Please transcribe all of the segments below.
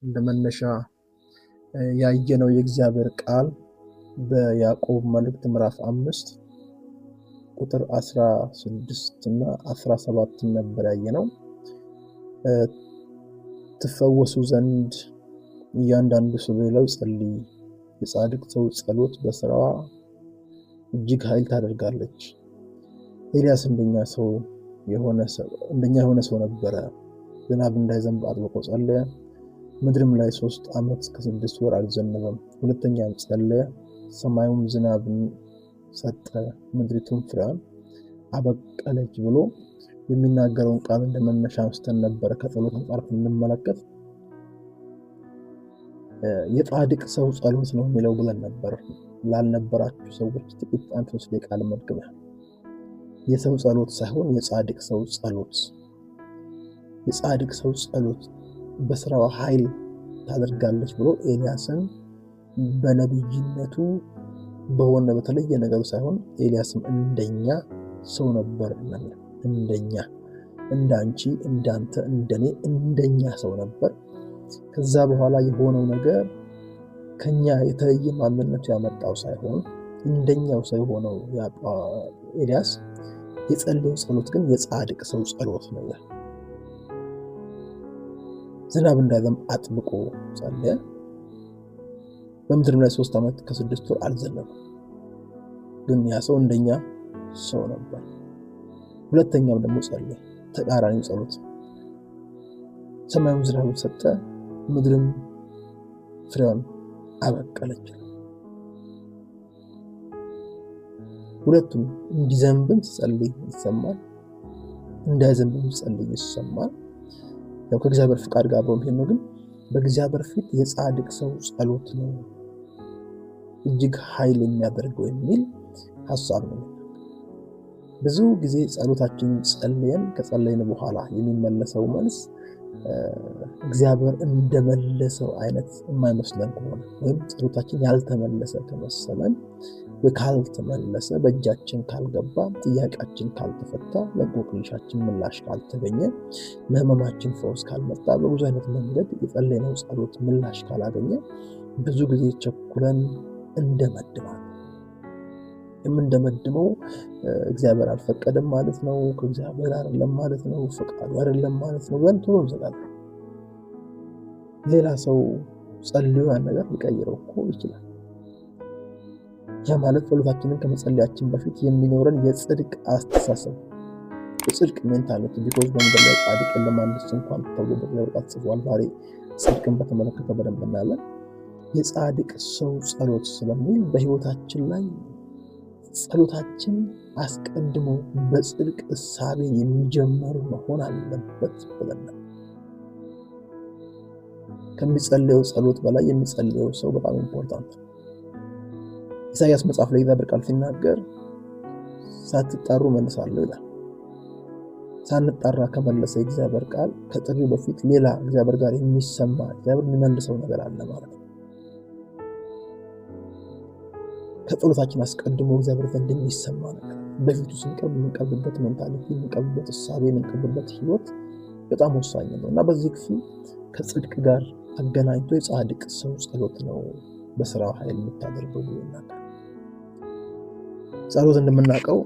እንደመነሻ ያየነው የእግዚአብሔር ቃል በያዕቆብ መልእክት ምዕራፍ 5 ቁጥር 16 እና 17 ነበር ያየነው። ትፈወሱ ዘንድ እያንዳንዱ ሰው በሌላው ይጸልይ፣ የጻድቅ ሰው ጸሎት በስራዋ እጅግ ኃይል ታደርጋለች። ኤልያስ እንደኛ የሆነ ሰው ነበረ። ዝናብ እንዳይዘንብ አጥብቆ ጸለየ። ምድርም ላይ 3 ዓመት ከ6 ወር አልዘነበም። ሁለተኛም ጸለየ፣ ሰማዩም ዝናብን ሰጠ፣ ምድሪቱም ፍሬዋን አበቀለች ብሎ የሚናገረውን ቃል እንደመነሻ አንስተን ነበረ። ከጸሎት አንጻር እንመለከት የጻድቅ ሰው ጸሎት ነው የሚለው ብለን ነበር። ላልነበራችሁ ሰዎች ጥቂት አንተስ ለቃል መድገም የሰው ጸሎት ሳይሆን የጻድቅ ሰው ጸሎት። የጻድቅ ሰው ጸሎት በስራው ኃይል ታደርጋለች ብሎ ኤልያስን በነብይነቱ በሆነ በተለየ ነገሩ ሳይሆን ኤልያስም እንደኛ ሰው ነበር። እንደኛ እንዳንቺ እንዳንተ እንደኔ እንደኛ ሰው ነበር። ከዛ በኋላ የሆነው ነገር ከኛ የተለየ ማንነቱ ያመጣው ሳይሆን እንደኛው ሰው የሆነው ኤልያስ የጸለየው ጸሎት ግን የጻድቅ ሰው ጸሎት ነው። ዝናብ እንዳይዘንብ አጥብቆ ጸለየ። በምድር ላይ 3 ዓመት ከ6 ወር አልዘነበም። ግን ያ ሰው እንደኛ ሰው ነበር። ሁለተኛም ደግሞ ጸለየ፣ ተቃራኒ ጸሎት። ሰማዩም ዝናብ ሰጠ፣ ምድርም ፍሬዋን አበቀለች። ሁለቱም እንዲዘንብም ጸልይ ይሰማል፣ እንዳይዘንብም ጸልይ ይሰማል። ያው ከእግዚአብሔር ፍቃድ ጋር አብሮ ነው። ግን በእግዚአብሔር ፊት የጻድቅ ሰው ጸሎት ነው እጅግ ኃይል የሚያደርገው የሚል ሐሳብ ነው። ብዙ ጊዜ ጸሎታችንን ጸልየን ከጸለይን በኋላ የሚመለሰው መልስ እግዚአብሔር እንደመለሰው አይነት የማይመስለን ከሆነ ወይም ጸሎታችን ያልተመለሰ ከመሰለን ካልተመለሰ፣ በእጃችን ካልገባ፣ ጥያቄያችን ካልተፈታ፣ ለእንቆቅልሻችን ምላሽ ካልተገኘ፣ ለህመማችን ፈውስ ካልመጣ፣ በብዙ አይነት መንገድ የጸለይነው ጸሎት ምላሽ ካላገኘ ብዙ ጊዜ ቸኩለን እንደመድማለን። የምንደመድመው እግዚአብሔር አልፈቀደም ማለት ነው፣ ከእግዚአብሔር አይደለም ማለት ነው፣ ፈቃዱ አይደለም ማለት ነው ብለን ቶሎ እንዘጋለን። ሌላ ሰው ጸልዮ ያን ነገር ሊቀይረው እኮ ይችላል። ያ ማለት ጸሎታችንን ከመጸለያችን በፊት የሚኖረን የጽድቅ አስተሳሰብ፣ የጽድቅ ሜንታሊቲ ቢኮዝ በምድር ላይ ጻድቅ የለም አንድስ እንኳን ተብሎ በእግዚአብሔር ቃል ተጽፏል። ዛሬ ጽድቅን በተመለከተ በደንብ እናያለን። የጻድቅ ሰው ጸሎት ስለሚል በህይወታችን ላይ ጸሎታችን አስቀድሞ በጽድቅ እሳቤ የሚጀምር መሆን አለበት ብለን ነው። ከሚጸልየው ጸሎት በላይ የሚጸልየው ሰው በጣም ኢምፖርታንት ነው። ኢሳይያስ መጽሐፍ ላይ እግዚአብሔር ቃል ሲናገር ሳትጣሩ መልሳለሁ ይላል። ሳንጣራ ከመለሰ እግዚአብሔር ቃል ከጥሪው በፊት ሌላ እግዚአብሔር ጋር የሚሰማ እግዚአብሔር የሚመልሰው ነገር አለ ማለት ነው። ከጸሎታችን አስቀድሞ እግዚአብሔር ዘንድ የሚሰማ ነገር በፊቱ ስንቀርብ የምንቀርብበት ሜንታሊቲ፣ የምንቀርብበት እሳቤ፣ የምንቀርብበት ህይወት በጣም ወሳኝ ነው እና በዚህ ክፍል ከጽድቅ ጋር አገናኝቶ የጻድቅ ሰው ጸሎት ነው በስራው ኃይል የምታደርገው ብሎ ይናገራል። ጸሎት እንደምናውቀው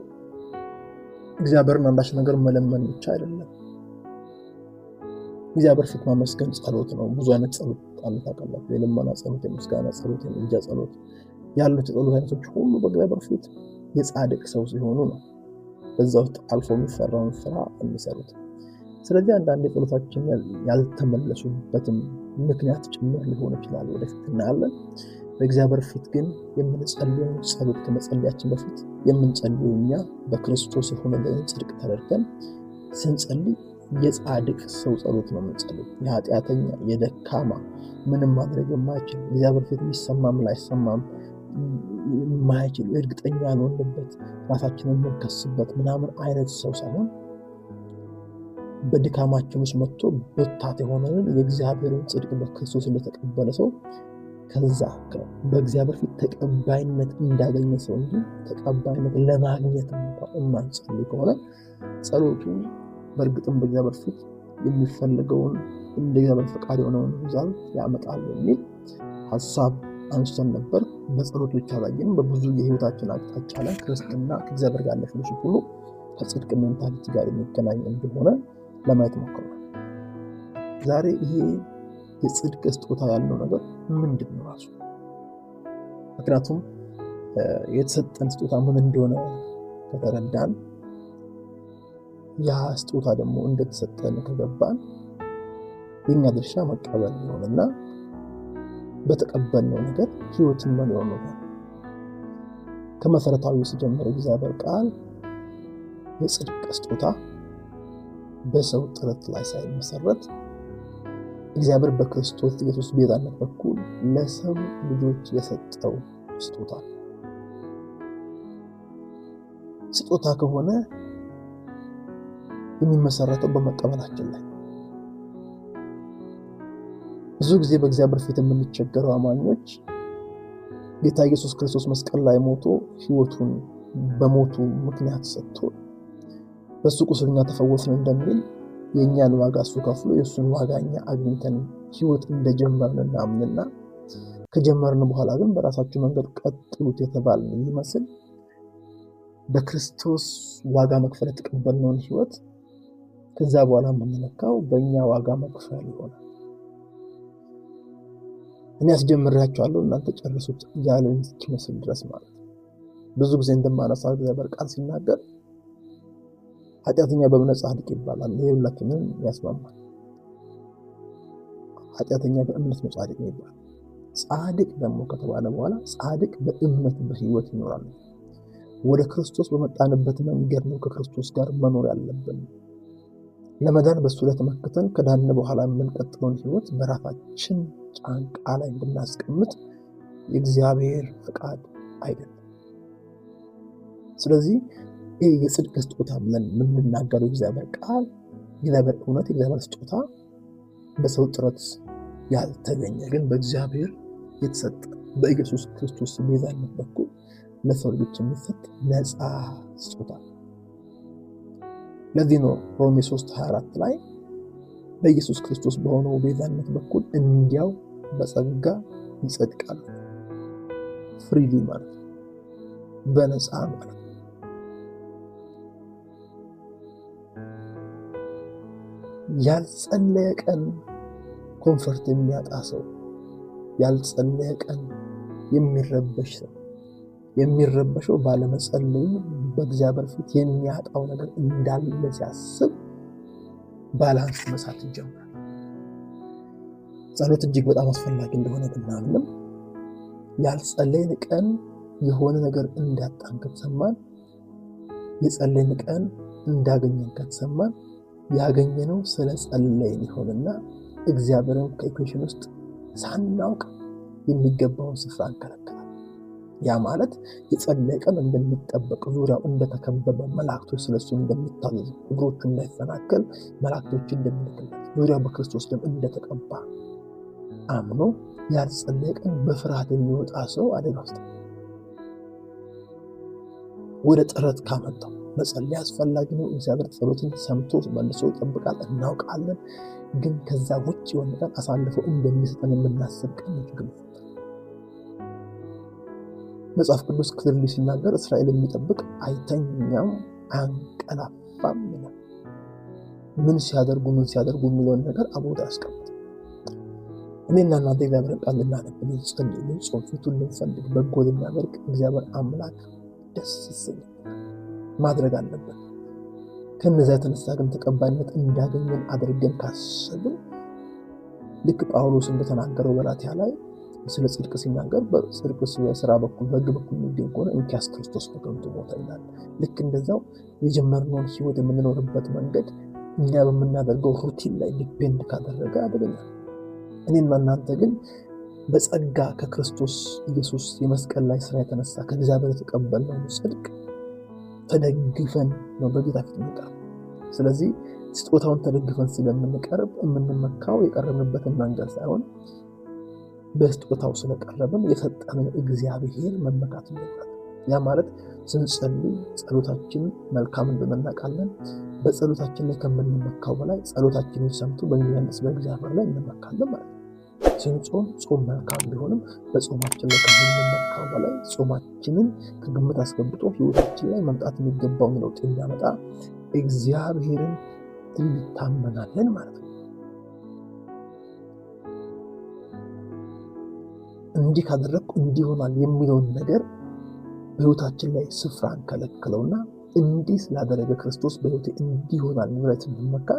እግዚአብሔርን አንዳች ነገር መለመን ብቻ አይደለም። እግዚአብሔር ፊት ማመስገን ጸሎት ነው። ብዙ አይነት ጸሎት አለ ታውቃላችሁ። የልመና ጸሎት፣ የምስጋና ጸሎት፣ የምልጃ ጸሎት ያሉት የጸሎት አይነቶች ሁሉ በእግዚአብሔር ፊት የጻድቅ ሰው ሲሆኑ ነው በዛ ውስጥ አልፎ የሚፈራውን ስራ የሚሰሩት። ስለዚህ አንዳንድ የጸሎታችን ያልተመለሱበትም ምክንያት ጭምር ሊሆን ይችላል፣ ወደፊት እናያለን። በእግዚአብሔር ፊት ግን የምንጸልየው ጸሎት ከመጸለያችን በፊት የምንጸልየው እኛ በክርስቶስ የሆነልን ጽድቅ ተረድተን ስንጸልይ የጻድቅ ሰው ጸሎት ነው የምንጸልየው። የኃጢአተኛ የደካማ ምንም ማድረግ የማይችል እግዚአብሔር ፊት ሊሰማም ላይሰማም የማይችል እርግጠኛ ያልሆንበት ራሳችንን የምንከስበት ምናምን አይነት ሰው ሳይሆን በድካማችን ውስጥ መጥቶ በታት የሆነንን የእግዚአብሔርን ጽድቅ በክርስቶስ እንደተቀበለ ሰው ከዛ በእግዚአብሔር ፊት ተቀባይነት እንዳገኘ ሰው እንጂ ተቀባይነት ለማግኘት እንኳን የማንጸልይ ከሆነ ጸሎቱ በእርግጥም በእግዚአብሔር ፊት የሚፈልገውን እንደ እግዚአብሔር ፈቃድ የሆነውን ሪዛልት ያመጣል የሚል ሀሳብ አንስተን ነበር። በጸሎት ብቻ ላይ ግን በብዙ የህይወታችን አቅጣጫ ላይ ክርስትና ከእግዚአብሔር ጋር ያለ ፌሎሺፕ ሁሉ ከጽድቅ ሜንታሊቲ ጋር የሚገናኝ እንደሆነ ለማየት ሞክረናል። ዛሬ ይሄ የጽድቅ ስጦታ ያለው ነገር ምንድን ነው ራሱ? ምክንያቱም የተሰጠን ስጦታ ምን እንደሆነ ከተረዳን፣ ያ ስጦታ ደግሞ እንደተሰጠን ከገባን የኛ ድርሻ መቀበል ነውና በተቀበልነው ነገር ህይወትን መኖር ነው። ከመሰረታዊ ሲጀምር እግዚአብሔር ቃል የጽድቅ ስጦታ በሰው ጥረት ላይ ሳይመሰረት እግዚአብሔር በክርስቶስ ኢየሱስ ቤዛነት በኩል ለሰው ልጆች የሰጠው ስጦታ ከሆነ የሚመሰረተው በመቀበላችን ላይ። ብዙ ጊዜ በእግዚአብሔር ፊት የምንቸገረው አማኞች ጌታ ኢየሱስ ክርስቶስ መስቀል ላይ ሞቶ ህይወቱን በሞቱ ምክንያት ሰጥቶ በሱ ቁስል እኛ ተፈወስን እንደሚል የእኛን ዋጋ እሱ ከፍሎ የእሱን ዋጋ እኛ አግኝተን ህይወት እንደጀመርን እናምንና ከጀመርን በኋላ ግን በራሳችሁ መንገድ ቀጥሉት የተባልን ይመስል በክርስቶስ ዋጋ መክፈል የተቀበልነውን ህይወት ከዛ በኋላ የምንለካው በእኛ ዋጋ መክፈል ይሆናል። እኔ አስጀምሬያቸዋለሁ እናንተ ጨርሱት ያለን እስኪመስል ድረስ ማለት ነው። ብዙ ጊዜ እንደማነሳው እግዚአብሔር ቃል ሲናገር ኃጢአተኛ በእምነት ጻድቅ ይባላል። ይሄ ሁላችንም ያስማማል። ኃጢአተኛ በእምነት ነው ጻድቅ ይባላል። ጻድቅ ደግሞ ከተባለ በኋላ ጻድቅ በእምነት በህይወት ይኖራል። ወደ ክርስቶስ በመጣንበት መንገድ ነው ከክርስቶስ ጋር መኖር ያለብን። ለመዳን በሱ ላይ ተመክተን ከዳን በኋላ የምንቀጥለውን ህይወት በራሳችን ጫንቃ ላይ እንድናስቀምጥ የእግዚአብሔር ፈቃድ አይደለም። ስለዚህ ይህ የጽድቅ ስጦታ ብለን የምንናገረው እግዚአብሔር ቃል፣ እግዚአብሔር እውነት፣ እግዚአብሔር ስጦታ በሰው ጥረት ያልተገኘ ግን በእግዚአብሔር የተሰጠ በኢየሱስ ክርስቶስ ቤዛነት በኩል ለሰው ልጆች የሚሰጥ ነፃ ስጦታ። ለዚህ ነው ሮሜ 3:24 ላይ በኢየሱስ ክርስቶስ በሆነው ቤዛነት በኩል እንዲያው በጸጋ ይጸድቃሉ። ፍሪሊ ማለት በነፃ ማለት። ያልጸለየ ቀን ኮንፈርት የሚያጣ ሰው፣ ያልጸለየ ቀን የሚረበሽ ሰው፣ የሚረበሸው ባለመጸለዩ በእግዚአብሔር ፊት የሚያጣው ነገር እንዳለ ሲያስብ ባላንስ መሳት ይጀምራል። ጸሎት እጅግ በጣም አስፈላጊ እንደሆነ ብናምንም ያልጸለይን ቀን የሆነ ነገር እንዳጣን ከተሰማን፣ የጸለይን ቀን እንዳገኘን ከተሰማን ያገኘነው ስለ ጸለይን ይሆንና እግዚአብሔርን ከኢኩዌሽን ውስጥ ሳናውቅ የሚገባውን ስፍራ እንከለከላለን። ያ ማለት የጸለየ ቀን እንደሚጠበቅ፣ ዙሪያው እንደተከበበ፣ መላእክቶች ስለሱ እንደሚታዘዙ፣ እግሮቹ እንዳይሰናከል መላእክቶች እንደሚልክለት፣ ዙሪያው በክርስቶስ ደም እንደተቀባ አምኖ ያልጸለየ ቀን በፍርሃት የሚወጣ ሰው አደጋ ውስጥ ወደ ጥረት ካመጣው መጸለይ አስፈላጊ ነው። እግዚአብሔር ጸሎትን ሰምቶ መልሶ ይጠብቃል፣ እናውቃለን። ግን ከዛ ውጭ የሆነ ቀን አሳልፎ እንደሚሰጠን የምናስብ ቀን ችግር። መጽሐፍ ቅዱስ ክልል ሲናገር እስራኤል የሚጠብቅ አይተኛም አንቀላፋም ይላል። ምን ሲያደርጉ የሚለውን ነገር አብሮት ያስቀምጥ። እኔና እናንተ እግዚአብሔርን ቃል ልናነብ፣ ልንጸልይ፣ ልንጾም፣ ፊቱን ልንፈልግ፣ በጎ ልናደርግ እግዚአብሔር አምላክ ደስ ይሰኛል ማድረግ አለበት። ከነዛ የተነሳ ግን ተቀባይነት እንዳገኘን አድርገን ካሰብን ልክ ጳውሎስ እንደተናገረው ገላትያ ላይ ስለ ጽድቅ ሲናገር በጽድቅ በስራ በኩል በሕግ በኩል የሚገኝ ከሆነ እንኪያስ ክርስቶስ በከንቱ ሞተ ይላል። ልክ እንደዛው የጀመርነውን ህይወት የምንኖርበት መንገድ እኛ በምናደርገው ሩቲን ላይ ዲፔንድ ካደረገ አደገኛ። እኔና እናንተ ግን በጸጋ ከክርስቶስ ኢየሱስ የመስቀል ላይ ስራ የተነሳ ከእግዚአብሔር የተቀበልነው ጽድቅ ተደግፈን ነው በጌታ ፊት የምንቀርብ። ስለዚህ ስጦታውን ተደግፈን ስለምንቀርብ የምንመካው የቀረብንበትን መንገድ ሳይሆን በስጦታው ስለቀረብን የሰጠንን እግዚአብሔር መመካት ይገባል። ያ ማለት ስንጸልይ ጸሎታችን መልካም እንደሆነ እናውቃለን። በጸሎታችን ላይ ከምንመካው በላይ ጸሎታችንን ሰምቶ በሚመልስ በእግዚአብሔር ላይ እንመካለን ማለት ነው። ስንጾም ጾም መልካም ቢሆንም በጾማችን ላይ ከምንመካው በላይ ጾማችንን ከግምት አስገብቶ ሕይወታችን ላይ መምጣት የሚገባውን ለውጥ የሚያመጣ እግዚአብሔርን እንታመናለን ማለት ነው። እንዲህ ካደረግኩ እንዲህ ይሆናል የሚለውን ነገር በሕይወታችን ላይ ስፍራን ከለክለውና እንዲህ ስላደረገ ክርስቶስ በሕይወቴ እንዲህ ይሆናል ብለን ስንመካ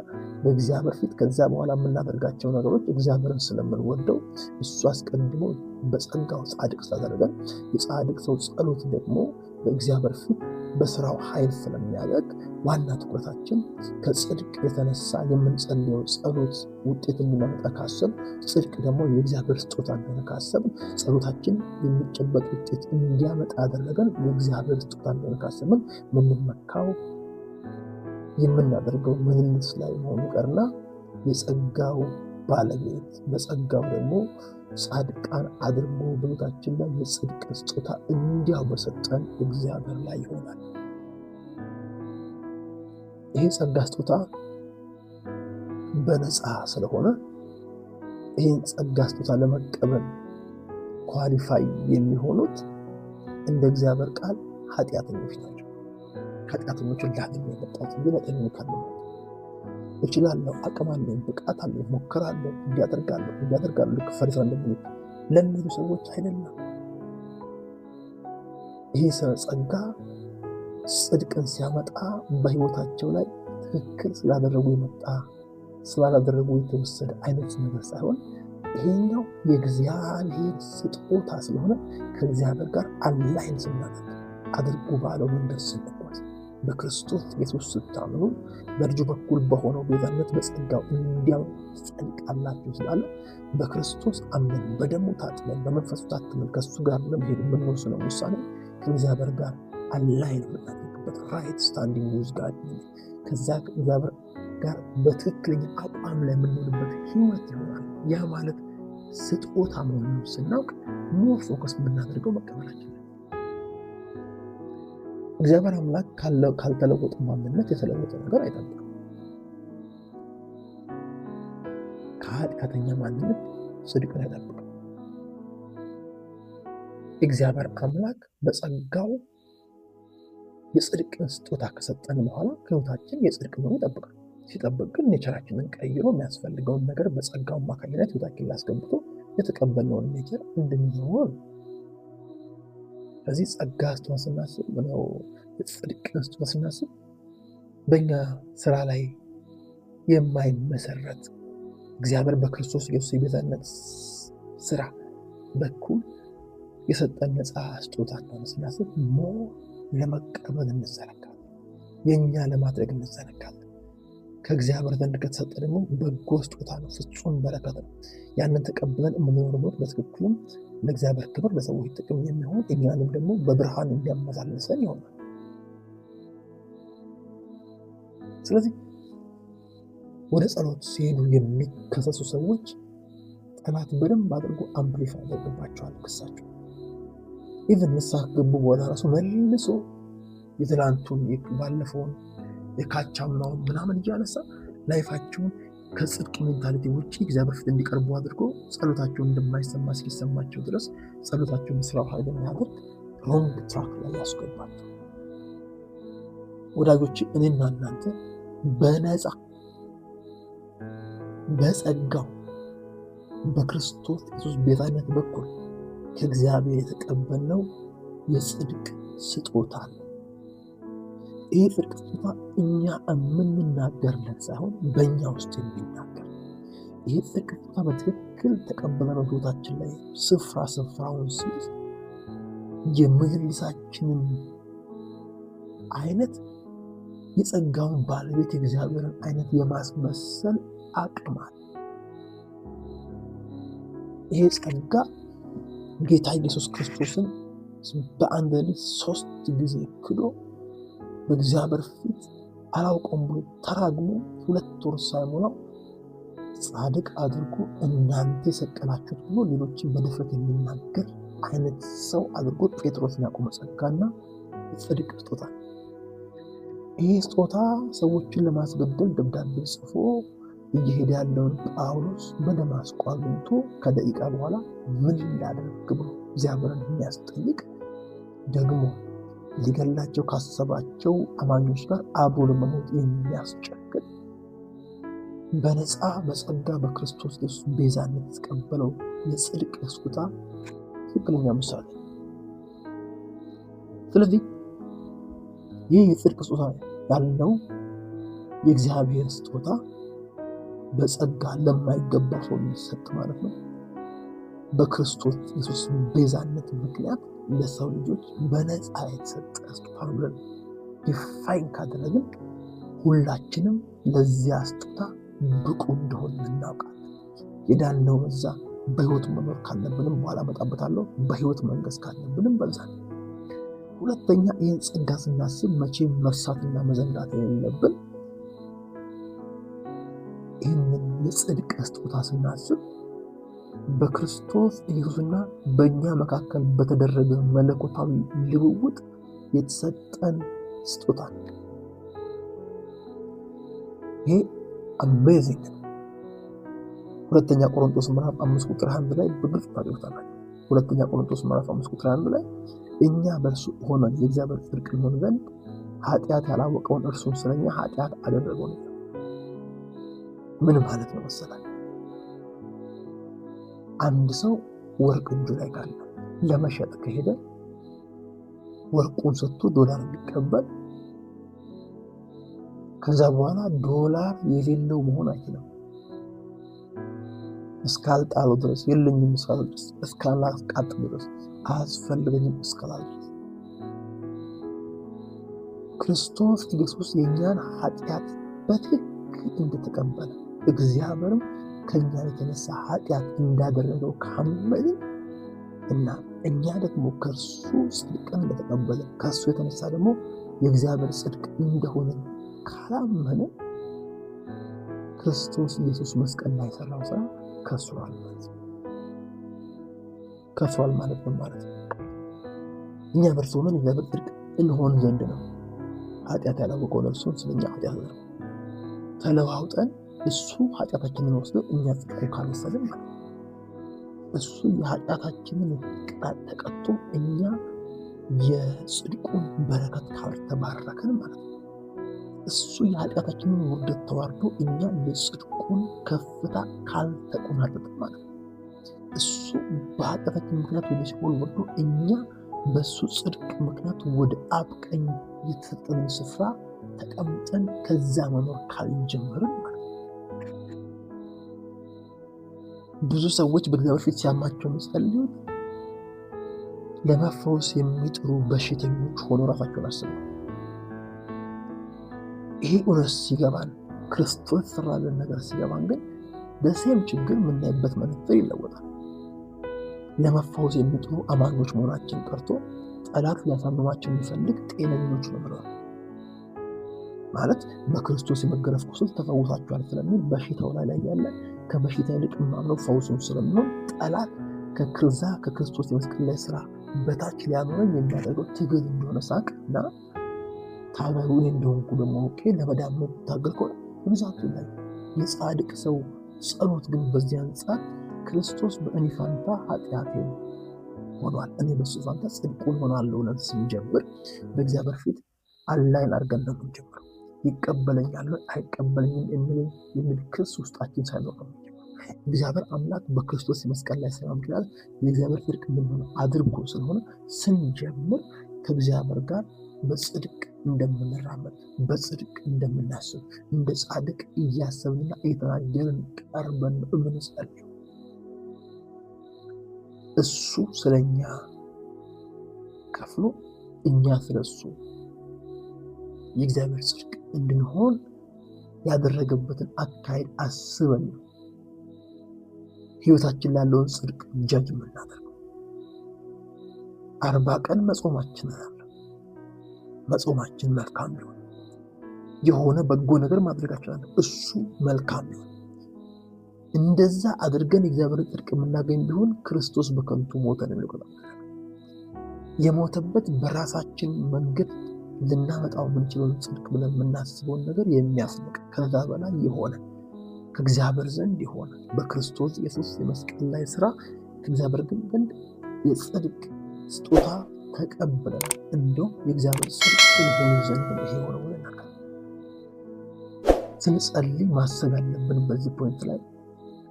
በእግዚአብሔር ፊት ከዛ በኋላ የምናደርጋቸው ነገሮች እግዚአብሔርን ስለምንወደው እሱ አስቀድሞ በጸጋው ጻድቅ ስላደረገን የጻድቅ ሰው ጸሎት ደግሞ በእግዚአብሔር ፊት በስራው ኃይል ስለሚያደርግ ዋና ትኩረታችን ከጽድቅ የተነሳ የምንጸልየው ጸሎት ውጤት እንዲመጣ ካሰብ ጽድቅ ደግሞ የእግዚአብሔር ስጦታ እንደሆነ ካሰብ ጸሎታችን የሚጨበጥ ውጤት እንዲያመጣ ያደረገን የእግዚአብሔር ስጦታ እንደሆነ ካሰብን የምንመካው የምናደርገው ምልልስ ላይ መሆኑ ቀርና የጸጋው ባለቤት በጸጋው ደግሞ ጻድቃን አድርጎ በሕይወታችን ላይ የጽድቅ ስጦታ እንዲያው በሰጠን እግዚአብሔር ላይ ይሆናል። ይሄ ጸጋ ስጦታ በነፃ ስለሆነ ይህን ጸጋ ስጦታ ለመቀበል ኳሊፋይ የሚሆኑት እንደ እግዚአብሔር ቃል ኃጢአተኞች ናቸው። ኃጢአተኞችን ላድን የመጣሁት እንጂ ለጤነኞች አይደለም። እችላለሁ፣ አቅም አለኝ፣ ብቃት አለኝ፣ ሞክራለሁ፣ እንዲያደርጋለሁ ፈሪሳውያን እንደሚሉት ለሚሉ ሰዎች አይደለም። ይሄ ጸጋ ጽድቅን ሲያመጣ በሕይወታቸው ላይ ትክክል ስላላደረጉ የተወሰደ አይነት ነገር ሳይሆን ይሄኛው የእግዚአብሔር ስጦታ ስለሆነ ከእግዚአብሔር ጋር አላይን ስናደርግ አድርጉ ባለው መንገድ ስንጓዝ በክርስቶስ ኢየሱስ ስታምኑ በልጁ በኩል በሆነው ቤዛነት በጸጋው እንዲያው ጸድቃላችሁ ስላለ በክርስቶስ አምነን በደሙ ታጥበን በመንፈሱ ታትመን ከእሱ ጋር ለመሄድ የምንወስነው ውሳኔ ከእግዚአብሔር ጋር አላይን የምናደርግበት ራይት ስታንዲንግ ዊዝ ጋድ ከዛ እግዚአብሔር ጋር በትክክለኛ አቋም ላይ የምንሆንበት ህይወት ይሆናል። ያ ማለት ስጦታ መሆኑን ስናውቅ ሞር ፎከስ የምናደርገው መቀበላችን። እግዚአብሔር አምላክ ካልተለወጠ ማንነት የተለወጠ ነገር አይጠብቅም። ከኃጢአተኛ ማንነት ጽድቅን አይጠብቅም። እግዚአብሔር አምላክ በጸጋው የጽድቅን ስጦታ ከሰጠን በኋላ ከህይወታችን የጽድቅ ነው ይጠብቃል። ሲጠብቅ ግን ኔቸራችንን ቀይሮ የሚያስፈልገውን ነገር በጸጋው አማካኝነት ህይወታችን ላስገብቶ የተቀበልነውን ኔቸር እንድንኖር። ስለዚህ ጸጋ ስጦታ ስናስብ ነው የጽድቅን ስጦታ ስናስብ በእኛ ስራ ላይ የማይመሰረት እግዚአብሔር በክርስቶስ ኢየሱስ የቤዛነት ስራ በኩል የሰጠን ነፃ ስጦታ ነው ስናስብ ለመቀበል እንዘረጋለን፣ የእኛ ለማድረግ እንዘረጋለን። ከእግዚአብሔር ዘንድ ከተሰጠ ደግሞ በጎ ስጦታ ነው፣ ፍጹም በረከት ነው። ያንን ተቀብለን የምንኖርበት በትክክሉም ለእግዚአብሔር ክብር ለሰዎች ጥቅም የሚሆን እኛንም ደግሞ በብርሃን እንዲያመላለሰን ይሆናል። ስለዚህ ወደ ጸሎት ሲሄዱ የሚከሰሱ ሰዎች ጠላት በደንብ አድርጎ አምፕሊፋይ ያደርግባቸዋል ክሳቸው። ኢቨን ንስሐ ገቡ በኋላ ራሱ መልሶ የትላንቱን ባለፈውን የካቻምናውን ምናምን እያነሳ ላይፋቸውን ከጽድቅ ሜንታሊቲ ውጭ እግዚአብሔር ፊት እንዲቀርቡ አድርጎ ጸሎታቸውን እንደማይሰማ እስኪሰማቸው ድረስ ጸሎታቸውን ስራው ኃይል የሚያደርግ ሮንግ ትራክ ላይ ያስገባቸው። ወዳጆች እኔና እናንተ በነፃ በጸጋው በክርስቶስ ኢየሱስ ቤዛነት በኩል ከእግዚአብሔር የተቀበልነው የጽድቅ ስጦታ ነው። ይህ ጽድቅ ስጦታ እኛ የምንናገርለት ሳይሆን በእኛ ውስጥ የሚናገር ይህ ጽድቅ ስጦታ በትክክል ተቀበለነው ሕይወታችን ላይ ስፍራውን ሲይዝ የምልልሳችንን አይነት የጸጋውን ባለቤት የእግዚአብሔርን አይነት የማስመሰል አቅም አለ። ይሄ ጸጋ ጌታ ኢየሱስ ክርስቶስን በአንድ ሌሊት 3 ጊዜ ክዶ በእግዚአብሔር ፊት አላውቀውም ብሎ ተራግሞ 2 ወር ሳይሞላው ጻድቅ አድርጎ እናንተ የሰቀላችሁት ብሎ ሌሎችን በድፍረት የሚናገር አይነት ሰው አድርጎ ጴጥሮስን ያቆመ ጸጋና የጽድቅ ስጦታ። ይህ ስጦታ ሰዎችን ለማስገደል ደብዳቤ ጽፎ እየሄደ ያለውን ጳውሎስ በደማስቆ አግኝቶ ከደቂቃ በኋላ ምን ላደርግ ብሎ እግዚአብሔርን የሚያስጠይቅ ደግሞ ሊገላቸው ካሰባቸው አማኞች ጋር አብሮ ለመሞት የሚያስጨክል በነፃ በጸጋ በክርስቶስ ኢየሱስ ቤዛነት የተቀበለው የጽድቅ ስጦታ ትክክለኛ ምሳሌ። ስለዚህ ይህ የጽድቅ ስጦታ ያለው የእግዚአብሔር ስጦታ በጸጋ ለማይገባ ሰው የሚሰጥ ማለት ነው። በክርስቶስ ኢየሱስ ቤዛነት ምክንያት ለሰው ልጆች በነፃ የተሰጠ ስጦታ ነው ብለን ዲፋይን ካደረግን ሁላችንም ለዚያ ስጦታ ብቁ እንደሆን እናውቃለን። የዳነው እዛ በህይወት መኖር ካለብንም በኋላ መጣበታለሁ በህይወት መንገስ ካለብንም በዛ። ሁለተኛ ይህን ጸጋ ስናስብ መቼም መርሳትና መዘንጋት የሌለብን ይህንን የጽድቅ ስጦታ ስናስብ በክርስቶስ ኢየሱስና በእኛ መካከል በተደረገ መለኮታዊ ልውውጥ የተሰጠን ስጦታ። ይሄ አሜዚንግ ነው። ሁለተኛ ቆሮንቶስ ምዕራፍ 5 ቁጥር 1 ላይ በግልጽ ታገኙታላችሁ። ሁለተኛ ቆሮንቶስ ምዕራፍ 5 ቁጥር 1 ላይ እኛ በእርሱ ሆነን የእግዚአብሔር ጽድቅ እንሆን ዘንድ ኃጢአት ያላወቀውን እርሱን ስለኛ ኃጢአት አደረገው። ምን ማለት ነው መሰላችሁ? አንድ ሰው ወርቅ እጁ ላይ ካለ ለመሸጥ ከሄደ ወርቁን ሰጥቶ ዶላር ቢቀበል ከዛ በኋላ ዶላር የሌለው መሆን አይችልም። እስካልጣለው ድረስ የለኝም እስካላስቃጥል ድረስ አያስፈልገኝም እስካላል ድረስ ክርስቶስ ኢየሱስ የእኛን ኃጢአት በትክክል እንደተቀበለ እግዚአብሔርም ከኛ የተነሳ ኃጢአት እንዳደረገው ካመንን እና እኛ ደግሞ ከእርሱ ጽድቅን እንደተቀበለ ከእሱ የተነሳ ደግሞ የእግዚአብሔር ጽድቅ እንደሆነ ካላመንን ክርስቶስ ኢየሱስ መስቀል ላይ የሰራው ስራ ከስሯል ማለት ነው። ከስሯል ማለት ነው ማለት ነው። እኛ በእርሱ ሆነን የእግዚአብሔር ጽድቅ እንሆን ዘንድ ነው። ኃጢአት ያላወቀውን እርሱን ስለኛ ኃጢአት ነው ተለዋውጠን እሱ ኃጢአታችንን ወስዶ እኛ ጽድቁን ካልወሰድን ማለት ነው። እሱ የኃጢአታችንን ቅጣት ተቀጥቶ እኛ የጽድቁን በረከት ካልተባረከን ማለት ነው። እሱ የኃጢአታችንን ውርደት ተዋርዶ እኛ የጽድቁን ከፍታ ካልተቆናጠጥን ማለት ነው። እሱ በኃጢአታችን ምክንያት ወደ ሲኦል ወርዶ እኛ በእሱ ጽድቅ ምክንያት ወደ አብ ቀኝ የተሰጠንን ስፍራ ተቀምጠን ከዛ መኖር ካልጀመርን ማለት ነው። ብዙ ሰዎች በእግዚአብሔር ፊት ሲያማቸው የሚጸልዩት ለመፈወስ የሚጥሩ በሽተኞች ሆኖ ራሳቸውን አስበው። ይሄ እውነት ሲገባን ክርስቶስ ሰራልን ነገር ሲገባን ግን በሴም ችግር የምናይበት መነጽር ይለወጣል። ለመፈወስ የሚጥሩ አማኞች መሆናችን ቀርቶ ጠላት ሊያሳምማቸው የሚፈልግ ጤነኞች ነው ብለዋል። ማለት በክርስቶስ የመገረፍ ቁስል ተፈውሳችኋል ስለሚል በሽታው ላይ ያለ ከበሽታ ይልቅ ማምነው ፈውሱን ስለሚሆን ጠላት ከክርስቶስ የመስቀል ላይ ስራ በታች ሊያኖረኝ የሚያደርገው ትግል እንደሆነ ሳቅ እና ታጋዩ እንደሆንኩ ደግሞ ኦኬ ለመዳን ታገል ከሆነ ብዛቱ ላይ የጻድቅ ሰው ጸሎት ግን በዚህ አንጻር ክርስቶስ በእኔ ፋንታ ኃጢአቴ ሆኗል፣ እኔ በሱ ፋንታ ጽድቁን ሆናለሁ ብለን ስንጀምር በእግዚአብሔር ፊት አላይን አድርገን ነው የምንጀምረው። ይቀበለኛል አይቀበለኝም የሚል ክስ ውስጣችን ሳይኖር ነው። እግዚአብሔር አምላክ በክርስቶስ የመስቀል ላይ ስራ ምክንያት የእግዚአብሔር ጽድቅ እንደሆነ አድርጎ ስለሆነ ስንጀምር ከእግዚአብሔር ጋር በጽድቅ እንደምንራመድ በጽድቅ እንደምናስብ እንደ ጻድቅ እያሰብንና እየተናገርን ቀርበን የምንጸልየው እሱ ስለኛ ከፍሎ እኛ ስለሱ የእግዚአብሔር ጽድቅ እንድንሆን ያደረገበትን አካሄድ አስበን ነው ህይወታችን ላለውን ጽድቅ ጃጅ የምናደርገው። 40 ቀን መጾማችን አለ መጾማችን መልካም ነው። የሆነ በጎ ነገር ማድረጋችን አለ እሱ መልካም ነው። እንደዛ አድርገን እግዚአብሔር ጽድቅ የምናገኝ ቢሆን ክርስቶስ በከንቱ ሞተን እንቆጣለን። የሞተበት በራሳችን መንገድ ልናመጣው የምንችለውን ጽድቅ ብለን የምናስበውን ነገር የሚያስንቅ ከዛ በላይ የሆነ ከእግዚአብሔር ዘንድ የሆነ በክርስቶስ ኢየሱስ የመስቀል ላይ ስራ ከእግዚአብሔር ዘንድ የጽድቅ ስጦታ ተቀብለን እንደው የእግዚአብሔር ጽድቅ የሆኑ ዘንድ ይሄ ሆነው ብለናል። ስንጸልይ ማሰብ ያለብን በዚህ ፖይንት ላይ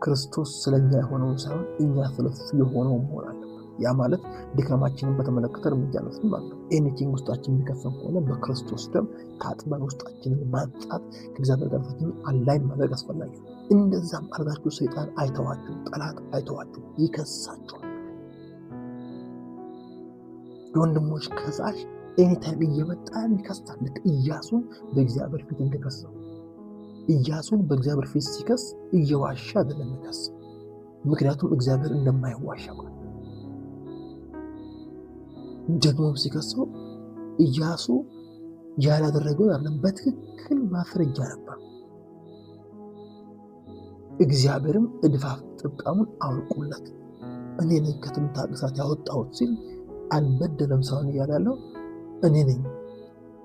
ክርስቶስ ስለኛ የሆነውን ሳይሆን እኛ ስለሱ የሆነው መሆን አለብን። ያ ማለት ድካማችንን በተመለከተ እርምጃ እንወስድ ማለት ነው። ኤኒቲንግ ውስጣችን የሚከፈን ከሆነ በክርስቶስ ደም ታጥበን ውስጣችንን ማንጻት ከእግዚአብሔር ጋር አላይን ማድረግ አስፈላጊ ነው። እንደዛም አድርጋችሁ ሰይጣን አይተዋችሁ፣ ጠላት አይተዋችሁ፣ ይከሳችኋል። የወንድሞች ከሳሽ ኤኒታይም እየመጣ ይከሳል። ልክ ኢያሱን በእግዚአብሔር ፊት እንደከሰው ኢያሱን በእግዚአብሔር ፊት ሲከስ እየዋሻ አይደለም የሚከሰው፣ ምክንያቱም እግዚአብሔር እንደማይዋሻ ማለት ደግሞም ሲከሰው ኢያሱ ያላደረገው አይደለም፣ በትክክል ማስረጃ ነበር። እግዚአብሔርም እድፋፍ ጥብጣሙን አውልቁለት እኔ ነኝ ከትምታግ እሳት ያወጣሁት ሲል አልበደለም ሰውን እያለ ያለው እኔ ነኝ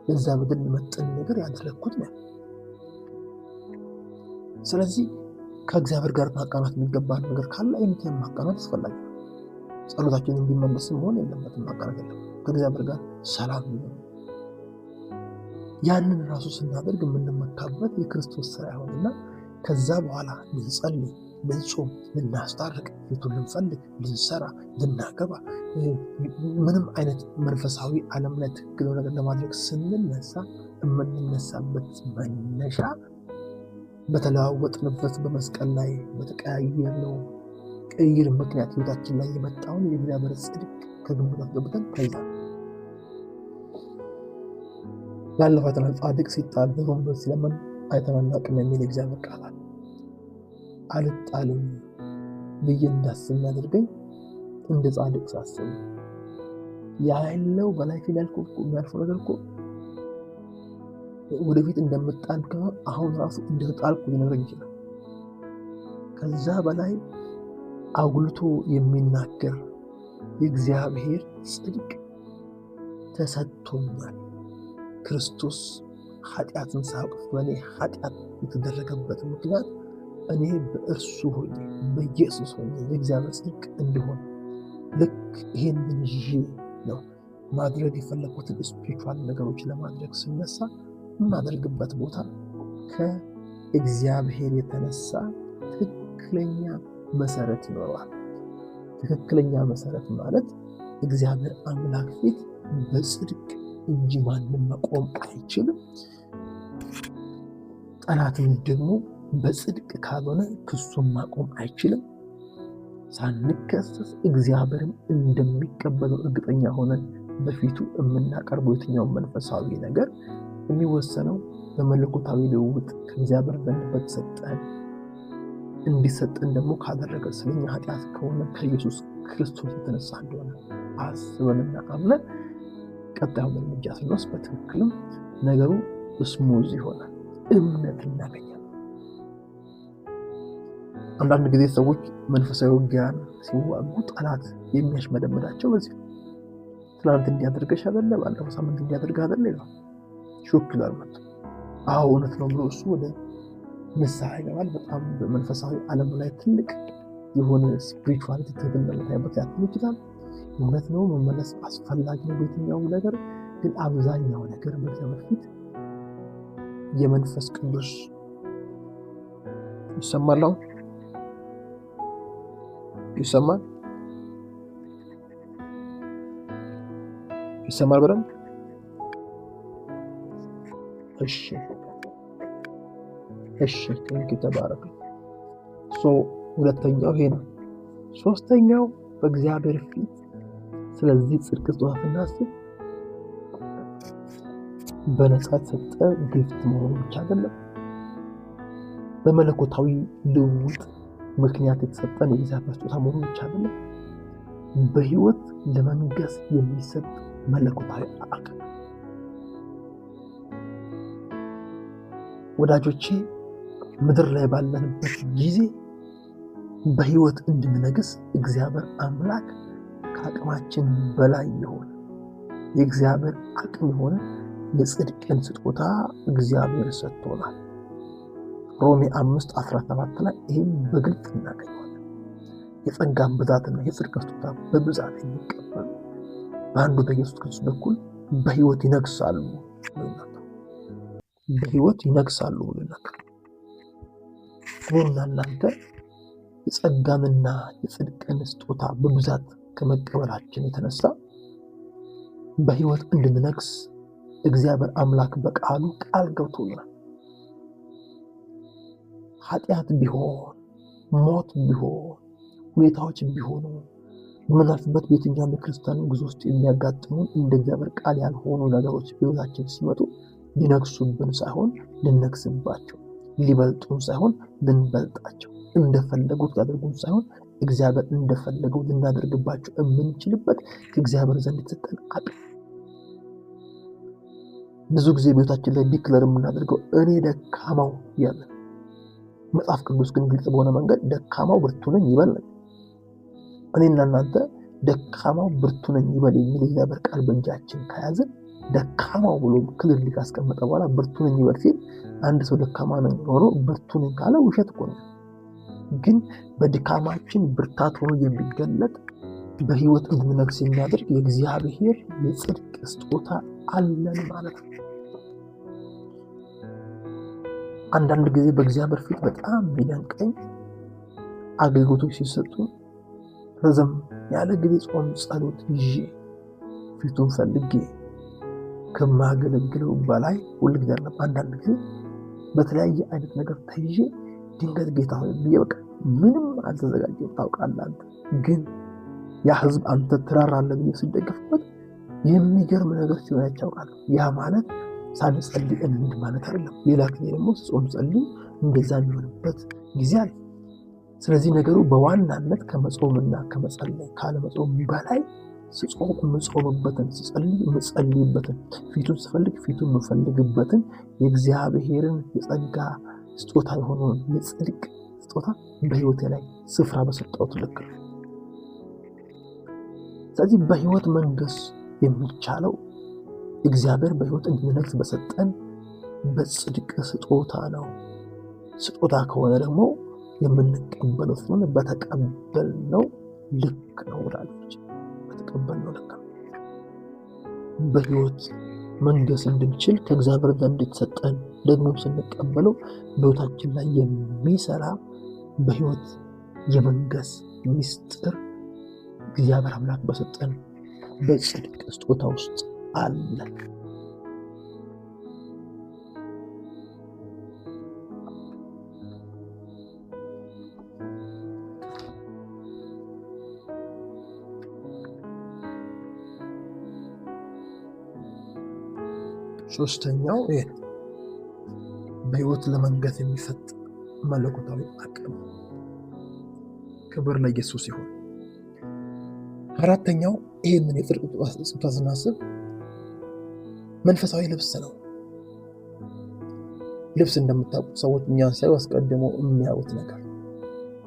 ለዛ በደል መጠን ነገር ያደረግኩት ነው። ስለዚህ ከእግዚአብሔር ጋር ማቃናት የሚገባን ነገር ካለ አይነትም ማቃናት አስፈላጊ ነው። ጸሎታችን እንዲመለስም መሆን የለበትም። ማቃናት የለም። ከእግዚአብሔር ጋር ሰላም ነው። ያንን ራሱ ስናደርግ የምንመካበት የክርስቶስ ስራ ይሆንና ከዛ በኋላ ልንጸልይ፣ ልንጾም፣ ልናስታርቅ፣ ፊቱን ልንፈልግ፣ ልንሰራ፣ ልናገባ ምንም አይነት መንፈሳዊ ዓለም ላይ ትክክል ነገር ለማድረግ ስንነሳ የምንነሳበት መነሻ በተለዋወጥንበት በመስቀል ላይ በተቀያየርነው ቅይር ምክንያት ህይወታችን ላይ የመጣውን የእግዚአብሔር ጽድቅ ከግምት አስገብተን ከዛ ላለፈው አይተናል። ጻድቅ ሲጣል በወንበር ሲለምን አይተናናቅም የሚል እግዚአብሔር ቃል አለ። አልጣልም ብዬ እንዳስብ የሚያደርገኝ እንደ ጻድቅ ሳስብ ያለው በላይ የሚያልፈው ነገር እኮ ወደፊት እንደምጣል አሁን ራሱ እንደተጣልኩ ሊነግረኝ ይችላል። ከዛ በላይ አጉልቶ የሚናገር የእግዚአብሔር ጽድቅ ተሰጥቶኛል። ክርስቶስ ኃጢአትን ሳያውቅ በእኔ ኃጢአት የተደረገበት ምክንያት እኔ በእርሱ ሆኜ በኢየሱስ ሆኜ የእግዚአብሔር ጽድቅ እንዲሆን ልክ ይሄንን ይዤ ነው ማድረግ የፈለኩትን ስፒሪቹዋል ነገሮች ለማድረግ ስነሳ የማደርግበት ቦታ ከእግዚአብሔር የተነሳ ትክክለኛ መሰረት ይኖረዋል። ትክክለኛ መሰረት ማለት እግዚአብሔር አምላክ ፊት በጽድቅ እንጂ ማንም መቆም አይችልም። ጠላትን ደግሞ በጽድቅ ካልሆነ ክሱን ማቆም አይችልም። ሳንከሰስ እግዚአብሔርም እንደሚቀበለው እርግጠኛ ሆነን በፊቱ የምናቀርበው የትኛውን መንፈሳዊ ነገር የሚወሰነው በመለኮታዊ ልውውጥ ከእግዚአብሔር ዘንድ በተሰጠን እንዲሰጠን ደግሞ ካደረገ ስለኛ ኃጢአት ከሆነ ከኢየሱስ ክርስቶስ የተነሳ እንደሆነ አስበንና አምነን ቀጣዩን እርምጃ ስንወስድ በትክክልም ነገሩ ስሙዝ ይሆናል። እምነት እናገኛለን። አንዳንድ ጊዜ ሰዎች መንፈሳዊ ውጊያን ሲዋጉ ጠላት የሚያሽመደምዳቸው በዚህ ነው። ትናንት እንዲያደርገሽ አይደለ፣ ባለፈው ሳምንት እንዲያደርገህ አይደለ ይላል። ሾክ ይላል ማለት አዎ እውነት ነው ብሎ እሱ ወደ ንስሐ ይገባል። በጣም በመንፈሳዊ ዓለም ላይ ትልቅ የሆነ ስፒሪቹዋሊቲ ትግል ለማየት ያክል ይችላል። እውነት ነው መመለስ አስፈላጊ ነው በየትኛውም ነገር። ግን አብዛኛው ነገር በእግዚአብሔር ፊት የመንፈስ ቅዱስ ይሰማል። ይሰማል በደንብ እሺ ተባረክ። ሁለተኛው ይሄ ነው። ሶስተኛው በእግዚአብሔር ፊት ስለዚህ ጽድቅ ስጦታ ስናስብ በነፃ የተሰጠ ጊፍት መሆኑ ብቻ አይደለም፣ በመለኮታዊ ልውውጥ ምክንያት የተሰጠን የእግዚአብሔር ስጦታ መሆኑ ብቻ አይደለም፣ በህይወት ለመንገስ የሚሰጥ መለኮታዊ አቅም። ወዳጆቼ ምድር ላይ ባለንበት ጊዜ በህይወት እንድንነግስ እግዚአብሔር አምላክ ከአቅማችን በላይ የሆነ የእግዚአብሔር አቅም የሆነ የጽድቅን ስጦታ እግዚአብሔር ሰጥቶናል። ሮሜ 5:17 ላይ ይህም በግልጽ እናገኘዋለን። የጸጋን ብዛትና የጽድቅ ስጦታ በብዛት የሚቀበሉ በአንዱ በኢየሱስ ክርስቶስ በኩል በሕይወት ይነግሳሉ ብለናል። እኔና እናንተ የጸጋንና የጽድቅን ስጦታ በብዛት ከመቀበላችን የተነሳ በሕይወት እንድንነግስ እግዚአብሔር አምላክ በቃሉ ቃል ገብቶልናል። ኃጢአት ቢሆን፣ ሞት ቢሆን፣ ሁኔታዎች ቢሆኑ በምናልፍበት በየትኛውም የክርስቲያን ጉዞ ውስጥ የሚያጋጥሙን እንደ እግዚአብሔር ቃል ያልሆኑ ነገሮች በሕይወታችን ሲመጡ ሊነግሱብን ሳይሆን ልነግስባቸው፣ ሊበልጡን ሳይሆን ልንበልጣቸው፣ እንደፈለጉት ሊያደርጉን ሳይሆን እግዚአብሔር እንደፈለገው ልናደርግባቸው የምንችልበት ከእግዚአብሔር ዘንድ የተሰጠን አቅም። ብዙ ጊዜ በሕይወታችን ላይ ዲክለር የምናደርገው እኔ ደካማው ያለን፣ መጽሐፍ ቅዱስ ግን ግልጽ በሆነ መንገድ ደካማው ብርቱ ነኝ ይበል ነው። እኔና እናንተ ደካማው ብርቱ ነኝ ይበል የሚል የእግዚአብሔር ቃል በእጃችን ከያዝን ደካማው ብሎ ክልል ካስቀመጠ በኋላ ብርቱ ነኝ ይበል ሲል አንድ ሰው ደካማ ነኝ ሆኖ ብርቱ ነኝ ካለ ውሸት እኮ ነው። ግን በድካማችን ብርታት ሆኖ የሚገለጥ በሕይወት እንድንነግስ የሚያደርግ የእግዚአብሔር የጽድቅ ስጦታ አለን ማለት ነው። አንዳንድ ጊዜ በእግዚአብሔር ፊት በጣም የሚደንቀኝ አገልግሎቶች ሲሰጡ ረዘም ያለ ጊዜ ጾም ጸሎት ይዤ ፊቱን ፈልጌ ከማገለግለው በላይ ሁል ጊዜ አለ። አንዳንድ ጊዜ በተለያየ አይነት ነገር ተይዤ ድንገት ጌታ ሆይ ብዬ በቃ ምንም አልተዘጋጀሁም። ታውቃለህ አንተ ግን ያ ህዝብ አንተ ትራራለህ ብዬ ስደገፍበት የሚገርም ነገር ሲሆን ያቻውቃለሁ። ያ ማለት ሳንጸልይ እንሂድ ማለት አይደለም። ሌላ ጊዜ ደግሞ ጾም ጸልይ እንደዛ የሚሆንበት ጊዜ አለ። ስለዚህ ነገሩ በዋናነት ከመጾምና ከመጸለይ ካለመጾም በላይ ስጾም የምጾምበትን፣ ስጸልይ የምጸልይበትን፣ ፊቱን ስፈልግ ፊቱን የምፈልግበትን የእግዚአብሔርን የጸጋ ስጦታ የሆነውን የጽድቅ ስጦታ በሕይወቴ ላይ ስፍራ በሰጠሁት ልክ ነው። ስለዚህ በሕይወት መንገስ የሚቻለው እግዚአብሔር በሕይወት እንድንነግስ በሰጠን በጽድቅ ስጦታ ነው። ስጦታ ከሆነ ደግሞ የምንቀበለው ስለሆነ በተቀበልነው ልክ ነው ወዳጆች፣ በተቀበልነው ልክ ነው። በሕይወት መንገስ እንድንችል ከእግዚአብሔር ዘንድ የተሰጠን ደግሞ ስንቀበለው በሕይወታችን ላይ የሚሰራ በሕይወት የመንገስ ምስጢር እግዚአብሔር አምላክ በሰጠን በጽድቅ ስጦታ ውስጥ አለ። ሶስተኛው በሕይወት ለመንገስ የሚሰጥ መለኮታዊ አቅም። ክብር ለኢየሱስ ይሁን። አራተኛው ይህንን የጽድቅ ስጦታ ስናስብ መንፈሳዊ ልብስ ነው። ልብስ እንደምታውቁት ሰዎች እኛን ሳይሆን አስቀድመው የሚያዩት ነገር